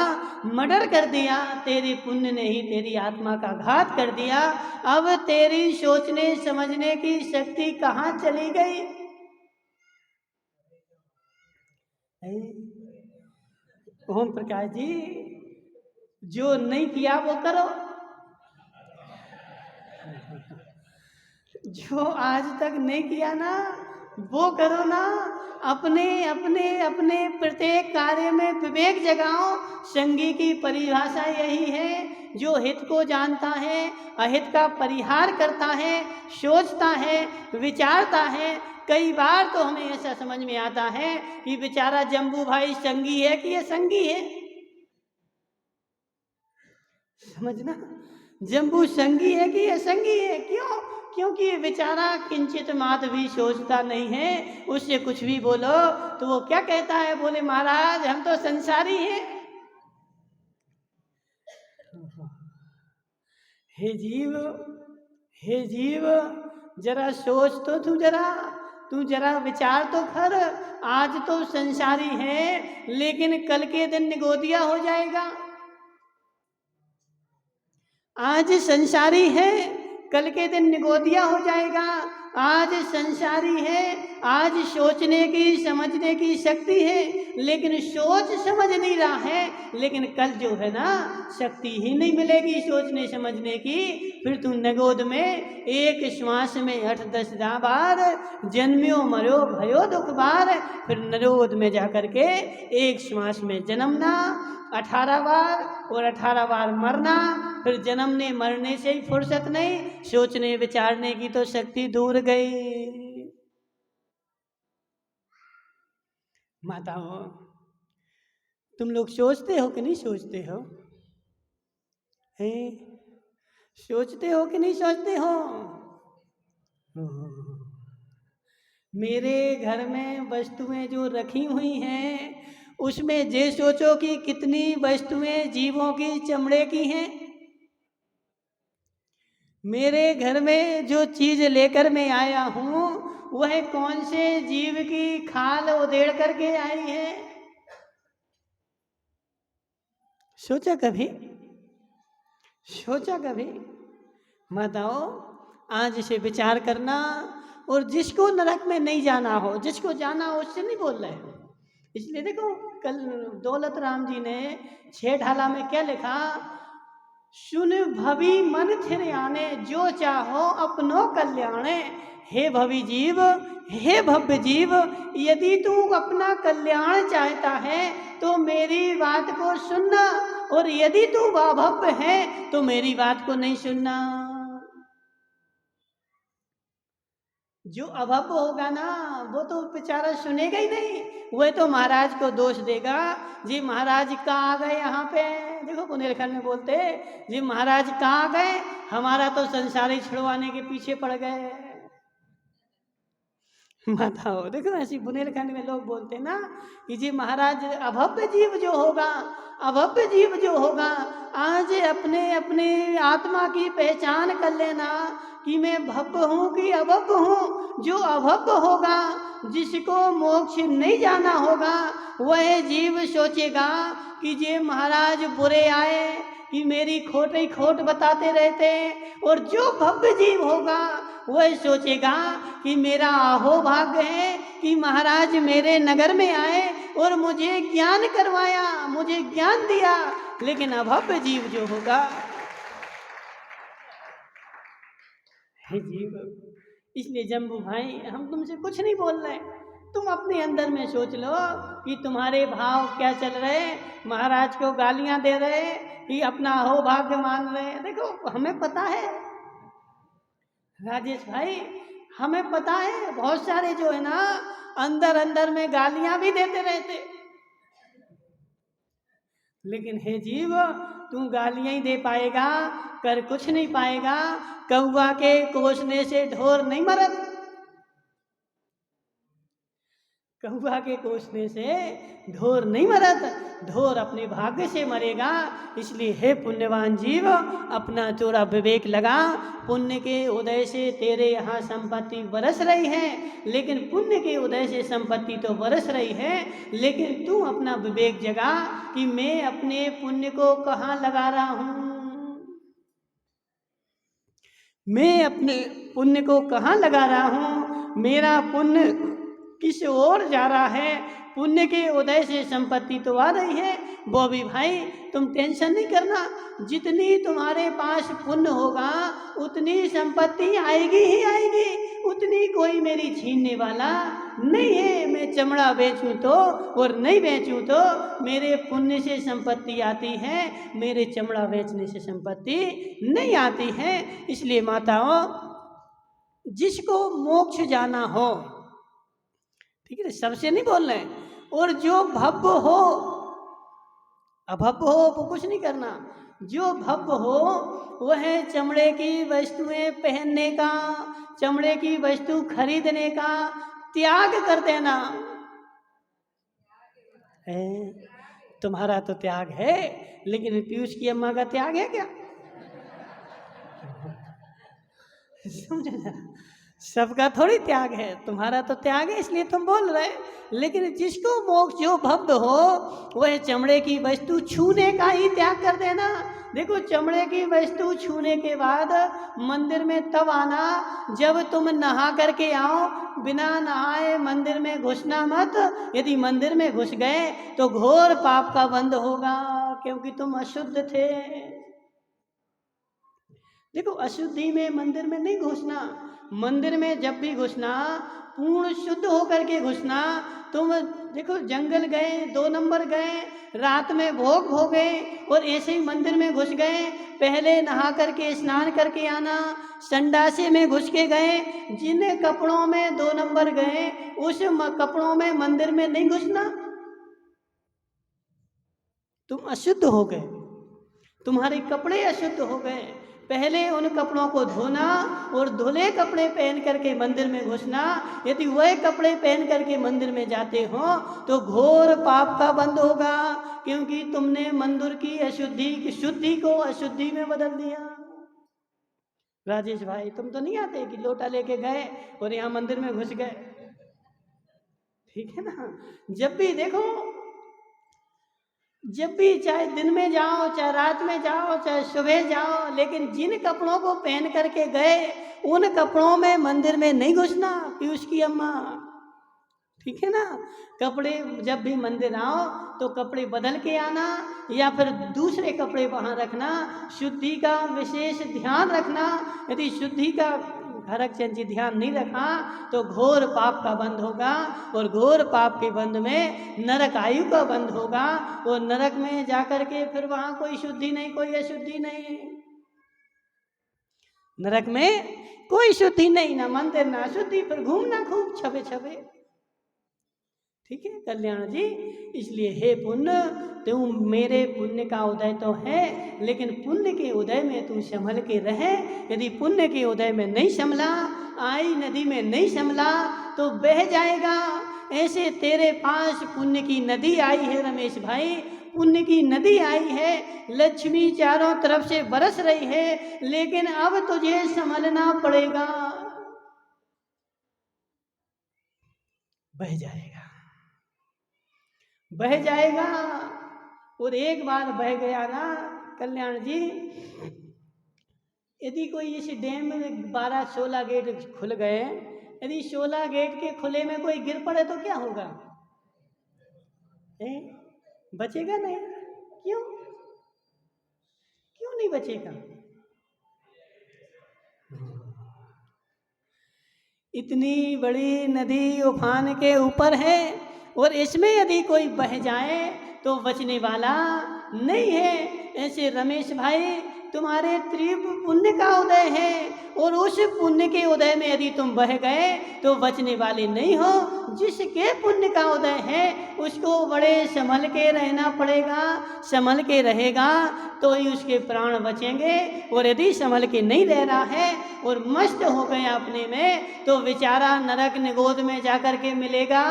मर्डर कर दिया, तेरे पुण्य ने ही तेरी आत्मा का घात कर दिया। अब तेरी सोचने समझने की शक्ति कहाँ चली गई? ओम प्रकाश जी, जो नहीं किया वो करो, जो आज तक नहीं किया ना वो करो ना। अपने अपने अपने प्रत्येक कार्य में विवेक जगाओ। संगी की परिभाषा यही है, जो हित को जानता है, अहित का परिहार करता है, सोचता है, विचारता है। कई बार तो हमें ऐसा समझ में आता है कि बेचारा जम्बू भाई संगी है कि ये संगी है। समझना, जम्बू संगी है कि ये संगी है। क्यों? क्योंकि बेचारा किंचित मात्र भी सोचता नहीं है। उससे कुछ भी बोलो तो वो क्या कहता है, बोले महाराज हम तो संसारी हैं। हे जीव, हे जीव, जरा सोच तो तू जरा विचार तो कर। आज तो संसारी है, लेकिन कल के दिन निगोदिया हो जाएगा। आज संसारी है, कल के दिन निगोदिया हो जाएगा। आज संसारी है, आज सोचने की समझने की शक्ति है, लेकिन सोच समझ नहीं रहा है। लेकिन कल जो है ना, शक्ति ही नहीं मिलेगी सोचने समझने की। फिर तू नगोद में एक श्वास में 8-10 बार जन्म्यो मरो भयो दुख बार। फिर नगोद में जा कर के एक श्वास में जन्मना 18 बार और 18 बार मरना। फिर जन्मने मरने से ही फुर्सत नहीं, सोचने विचारने की तो शक्ति दूर गई। माताओं, तुम लोग सोचते हो कि नहीं सोचते हो? हैं? सोचते हो कि नहीं सोचते हो? मेरे घर में वस्तुएं जो रखी हुई हैं, उसमें ये सोचो कि कितनी वस्तुएं जीवों की चमड़े की हैं। मेरे घर में जो चीज लेकर मैं आया हूं, वह कौन से जीव की खाल उधेड़ करके आई है? सोचा कभी? सोचा कभी? माताओं, आज से विचार करना। और जिसको नरक में नहीं जाना हो, जिसको जाना हो, उससे नहीं बोल रहे हो। इसलिए देखो, कल दौलत राम जी ने 6 ढाला में क्या लिखा? सुन भवी मन थिर आने, जो चाहो अपनो कल्याणे। हे भवी जीव, हे भव्य जीव, यदि तू अपना कल्याण चाहता है तो मेरी बात को सुनना, और यदि तू भव्य है तो मेरी बात को नहीं सुनना। जो अभव्य होगा ना, वो तो बेचारा सुनेगा ही नहीं। वह तो महाराज को दोष देगा, जी महाराज कहाँ गए यहाँ पे। देखो बुंदेलखंड में बोलते, जी महाराज कहाँ गए, हमारा तो संसारी छुड़वाने के पीछे पड़ गए। बताओ, देखो ऐसी बुंदेलखंड में लोग बोलते ना कि जी महाराज अभव्य जीव जो होगा, अभव्य जीव जो होगा, आज अपने अपने आत्मा की पहचान कर लेना कि मैं भव्य हूँ कि अभव्य हूँ। जो अभव्य होगा, जिसको मोक्ष नहीं जाना होगा, वह जीव सोचेगा कि ये महाराज बुरे आए, कि मेरी खोट ही खोट बताते रहते हैं। और जो भव्य जीव होगा, वह सोचेगा कि मेरा अहो भाग्य है कि महाराज मेरे नगर में आए और मुझे ज्ञान करवाया, मुझे ज्ञान दिया। लेकिन अभव्य जीव जो होगा, हे जीव, इसलिए जम्बू भाई, हम तुमसे कुछ नहीं बोल रहे। तुम अपने अंदर में सोच लो कि तुम्हारे भाव क्या चल रहे। महाराज को गालियां दे रहे कि अपना अहो भाग्य मान रहे। देखो हमें पता है राजेश भाई, हमें पता है बहुत सारे जो है ना, अंदर अंदर में गालियां भी देते रहते। लेकिन हे जीव, तू गालियां ही दे पाएगा, कर कुछ नहीं पाएगा। कौवा के कोसने से ढोर नहीं मरत, कौवा के कोसने से ढोर नहीं मरत, ढोर अपने भाग्य से मरेगा। इसलिए हे पुण्यवान जीव, अपना थोड़ा विवेक लगा। पुण्य के उदय से तेरे यहाँ संपत्ति बरस रही है, लेकिन पुण्य के उदय से संपत्ति तो बरस रही है, लेकिन तू अपना विवेक जगा कि मैं अपने पुण्य को कहाँ लगा रहा हूँ, मैं अपने पुण्य को कहाँ लगा रहा हूँ, मेरा पुण्य किस ओर जा रहा है। पुण्य के उदय से संपत्ति तो आ रही है। बॉबी भाई, तुम टेंशन नहीं करना, जितनी तुम्हारे पास पुण्य होगा उतनी संपत्ति आएगी ही आएगी, उतनी कोई मेरी छीनने वाला नहीं है। मैं चमड़ा बेचूं तो और नहीं बेचूं तो मेरे पुण्य से संपत्ति आती है, मेरे चमड़ा बेचने से संपत्ति नहीं आती है। इसलिए माताओं, जिसको मोक्ष जाना हो, ठीक है, सबसे नहीं बोल रहे, और जो भव्य हो, अभव्य हो वो कुछ नहीं करना। जो भव्य हो वह चमड़े की वस्तुएं पहनने का, चमड़े की वस्तु खरीदने का त्याग कर देना है। तुम्हारा तो त्याग है, लेकिन पीयूष की अम्मा का त्याग है क्या? समझो जरा, सबका थोड़ी त्याग है, तुम्हारा तो त्याग है इसलिए तुम बोल रहे। लेकिन जिसको मोक्ष जो भक्त हो वह चमड़े की वस्तु छूने का ही त्याग कर देना। देखो, चमड़े की वस्तु छूने के बाद मंदिर में तब आना जब तुम नहा करके आओ। बिना नहाए मंदिर में घुसना मत। यदि मंदिर में घुस गए तो घोर पाप का बंध होगा, क्योंकि तुम अशुद्ध थे। देखो, अशुद्धि में मंदिर में नहीं घुसना। मंदिर में जब भी घुसना पूर्ण शुद्ध होकर के घुसना। तुम देखो, जंगल गए, 2 नंबर गए, रात में भोग भोगे और ऐसे ही मंदिर में घुस गए, पहले नहा करके स्नान करके आना। संडासे में घुस के गए, जिन कपड़ों में 2 नंबर गए उस कपड़ों में मंदिर में नहीं घुसना। तुम अशुद्ध हो गए, तुम्हारे कपड़े अशुद्ध हो गए। पहले उन कपड़ों को धोना और धुले कपड़े पहन करके मंदिर में घुसना। यदि वह कपड़े पहन करके मंदिर में जाते हो तो घोर पाप का बंध होगा, क्योंकि तुमने मंदिर की अशुद्धि की शुद्धि को अशुद्धि में बदल दिया। राजेश भाई, तुम तो नहीं आते कि लोटा लेके गए और यहाँ मंदिर में घुस गए, ठीक है ना। जब भी देखो, जब भी, चाहे दिन में जाओ, चाहे रात में जाओ, चाहे सुबह जाओ, लेकिन जिन कपड़ों को पहन करके गए उन कपड़ों में मंदिर में नहीं घुसना। पीयूष की अम्मा, ठीक है ना। कपड़े जब भी मंदिर आओ तो कपड़े बदल के आना, या फिर दूसरे कपड़े वहाँ रखना। शुद्धि का विशेष ध्यान रखना। यदि शुद्धि का हरक चंद जी ध्यान नहीं रखा तो घोर पाप का बंध होगा, और घोर पाप के बंध में नरक आयु का बंध होगा। और नरक में जाकर के फिर वहाँ कोई शुद्धि नहीं, कोई अशुद्धि नहीं। नरक में कोई शुद्धि नहीं, ना मंदिर ना शुद्धि, फिर घूमना खूब छबे छबे, ठीक है कल्याण जी। इसलिए हे पुण्य, तुम मेरे पुण्य का उदय तो है, लेकिन पुण्य के उदय में तू संभल के रहे। यदि पुण्य के उदय में नहीं संभला, आई नदी में नहीं संभला तो बह जाएगा। ऐसे तेरे पास पुण्य की नदी आई है रमेश भाई, पुण्य की नदी आई है, लक्ष्मी चारों तरफ से बरस रही है, लेकिन अब तुझे संभलना पड़ेगा। बह जाएगा, बह जाएगा। और एक बार बह गया ना कल्याण जी, यदि कोई इस डैम में 12-16 गेट खुल गए, यदि 16 गेट के खुले में कोई गिर पड़े तो क्या होगा? बचेगा नहीं। क्यों? क्यों नहीं बचेगा? इतनी बड़ी नदी उफान के ऊपर है, और इसमें यदि कोई बह जाए तो बचने वाला नहीं है। ऐसे रमेश भाई, तुम्हारे तीव्र पुण्य का उदय है, और उस पुण्य के उदय में यदि तुम बह गए तो बचने वाले नहीं हो। जिसके पुण्य का उदय है उसको बड़े संभल के रहना पड़ेगा। संभल के रहेगा तो ही उसके प्राण बचेंगे, और यदि संभल के नहीं रह रहा है और मस्त हो गया अपने में तो बेचारा नरक निगोद में जाकर के मिलेगा।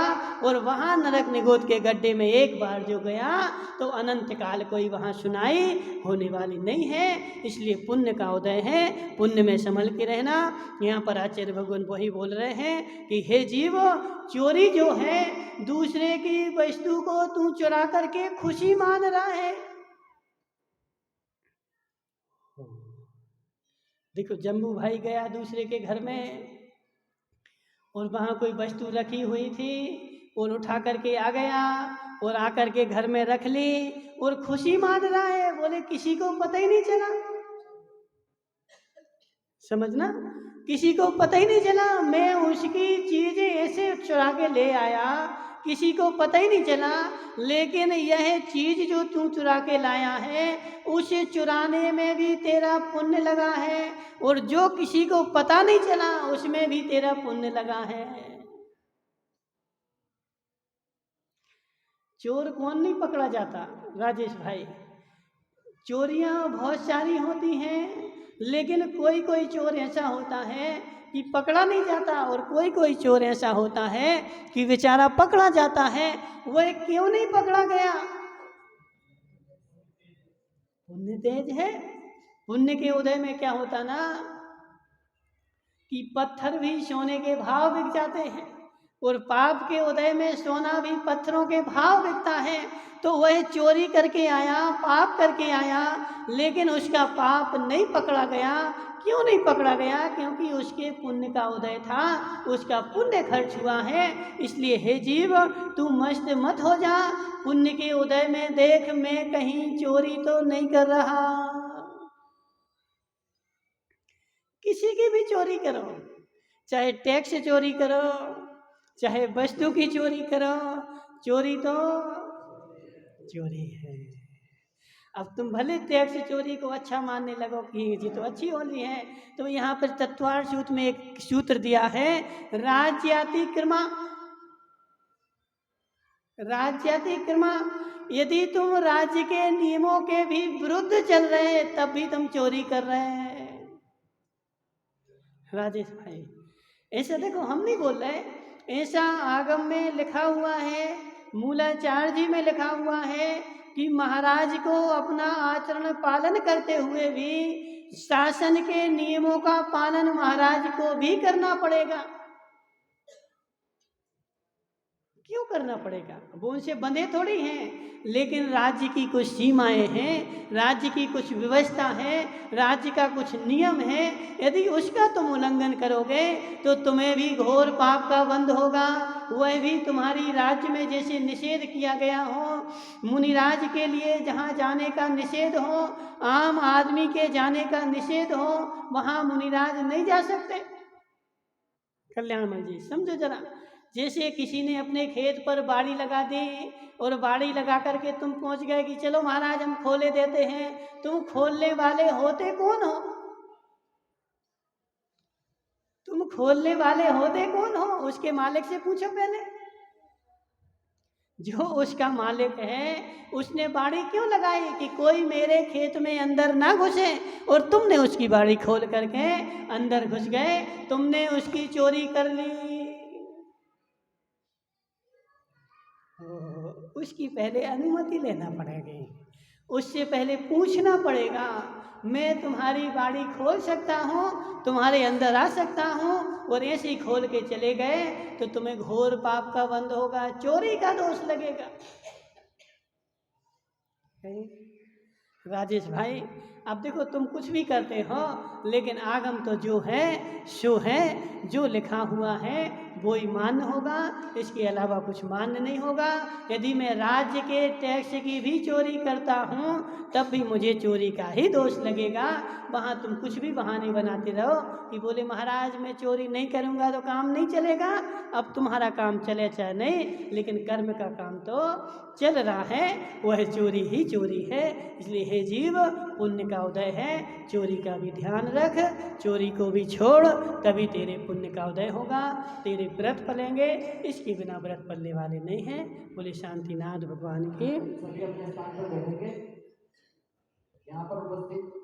और वहाँ नरक निगोद के गड्ढे में एक बार जो गया तो अनंत काल कोई वहाँ सुनाई होने वाली नहीं है। इसलिए पुण्य का उदय है, पुण्य में संभल के रहना। यहाँ पर आचार्य भगवान वही बोल रहे हैं कि हे जीव, चोरी जो है, दूसरे की वस्तु को तू चुरा करके खुशी मान रहा है। देखो, जम्बू भाई गया दूसरे के घर में, और वहाँ कोई वस्तु रखी हुई थी, और उठा करके आ गया और आकर के घर में रख ली और खुशी मान रहा है। बोले किसी को पता ही नहीं चला। समझना, किसी को पता ही नहीं चला। मैं उसकी चीजें ऐसे चुरा के ले आया, किसी को पता ही नहीं चला। लेकिन यह चीज जो तू चुरा के लाया है, उसे चुराने में भी तेरा पुण्य लगा है, और जो किसी को पता नहीं चला उसमें भी तेरा पुण्य लगा है। चोर कौन नहीं पकड़ा जाता राजेश भाई? चोरियां बहुत सारी होती हैं, लेकिन कोई कोई चोर ऐसा होता है कि पकड़ा नहीं जाता, और कोई कोई चोर ऐसा होता है कि बेचारा पकड़ा जाता है। वह क्यों नहीं पकड़ा गया? पुण्य तेज है। पुण्य के उदय में क्या होता ना कि पत्थर भी सोने के भाव बिक जाते हैं, और पाप के उदय में सोना भी पत्थरों के भाव बिकता है। तो वह चोरी करके आया, पाप करके आया, लेकिन उसका पाप नहीं पकड़ा गया। क्यों नहीं पकड़ा गया? क्योंकि उसके पुण्य का उदय था, उसका पुण्य खर्च हुआ है। इसलिए हे जीव, तू मस्त मत हो जा। पुण्य के उदय में देख, मैं कहीं चोरी तो नहीं कर रहा। किसी की भी चोरी करो, चाहे टैक्स चोरी करो, चाहे वस्तु की चोरी करो, चोरी तो चोरी है। अब तुम भले टैक्स चोरी को अच्छा मानने लगो कि ये तो अच्छी होनी है, तो यहाँ पर तत्वार सूत्र में एक सूत्र दिया है, राज्यातिक्रमा। राज्यातिक्रमा, यदि तुम राज्य के नियमों के भी विरुद्ध चल रहे हैं तब भी तुम चोरी कर रहे हैं। राजेश भाई, ऐसा देखो, हम नहीं बोल रहे, ऐसा आगम में लिखा हुआ है, मूलाचार्य जी में लिखा हुआ है कि महाराज को अपना आचरण पालन करते हुए भी शासन के नियमों का पालन महाराज को भी करना पड़ेगा। क्यों करना पड़ेगा? वो उनसे बंधे थोड़ी हैं, लेकिन राज्य की कुछ सीमाएं हैं, राज्य की कुछ व्यवस्था है, राज्य का कुछ नियम है। यदि उसका तुम उल्लंघन करोगे तो तुम्हें भी घोर पाप का बंध होगा। वह भी तुम्हारी राज्य में जैसे निषेध किया गया हो, मुनिराज के लिए जहाँ जाने का निषेध हो, आम आदमी के जाने का निषेध हो, वहाँ मुनिराज नहीं जा सकते। कल्याणमल जी समझो जरा, जैसे किसी ने अपने खेत पर बाड़ी लगा दी और बाड़ी लगा करके तुम पहुंच गए कि चलो महाराज हम खोले देते हैं, तुम खोलने वाले होते कौन हो? तुम खोलने वाले होते कौन हो? उसके मालिक से पूछो पहले। जो उसका मालिक है उसने बाड़ी क्यों लगाई कि कोई मेरे खेत में अंदर ना घुसे, और तुमने उसकी बाड़ी खोल करके अंदर घुस गए, तुमने उसकी चोरी कर ली। उसकी पहले अनुमति लेना पड़ेगी, उससे पहले पूछना पड़ेगा, मैं तुम्हारी बाड़ी खोल सकता हूँ, तुम्हारे अंदर आ सकता हूँ, और ऐसे ही खोल के चले गए तो तुम्हें घोर पाप का बंध होगा, चोरी का दोष लगेगा। राजेश भाई, अब देखो तुम कुछ भी करते हो, लेकिन आगम तो जो है सो है, जो लिखा हुआ है वो ही मान्य होगा, इसके अलावा कुछ मान्य नहीं होगा। यदि मैं राज्य के टैक्स की भी चोरी करता हूँ तब भी मुझे चोरी का ही दोष लगेगा। वहाँ तुम कुछ भी बहाने बनाते रहो कि बोले महाराज मैं चोरी नहीं करूँगा तो काम नहीं चलेगा। अब तुम्हारा काम चले चाहे नहीं, लेकिन कर्म का काम तो चल रहा है, वह चोरी ही चोरी है। इसलिए हे जीव, पुण्य का उदय है, चोरी का भी ध्यान रख, चोरी को भी छोड़, तभी तेरे पुण्य का उदय होगा, तेरे व्रत फलेंगे। इसके बिना व्रत फलने वाले नहीं हैं। बोले शांतिनाथ भगवान की। सभी अपने स्थान पर बैठेंगे। यहाँ पर उपस्थित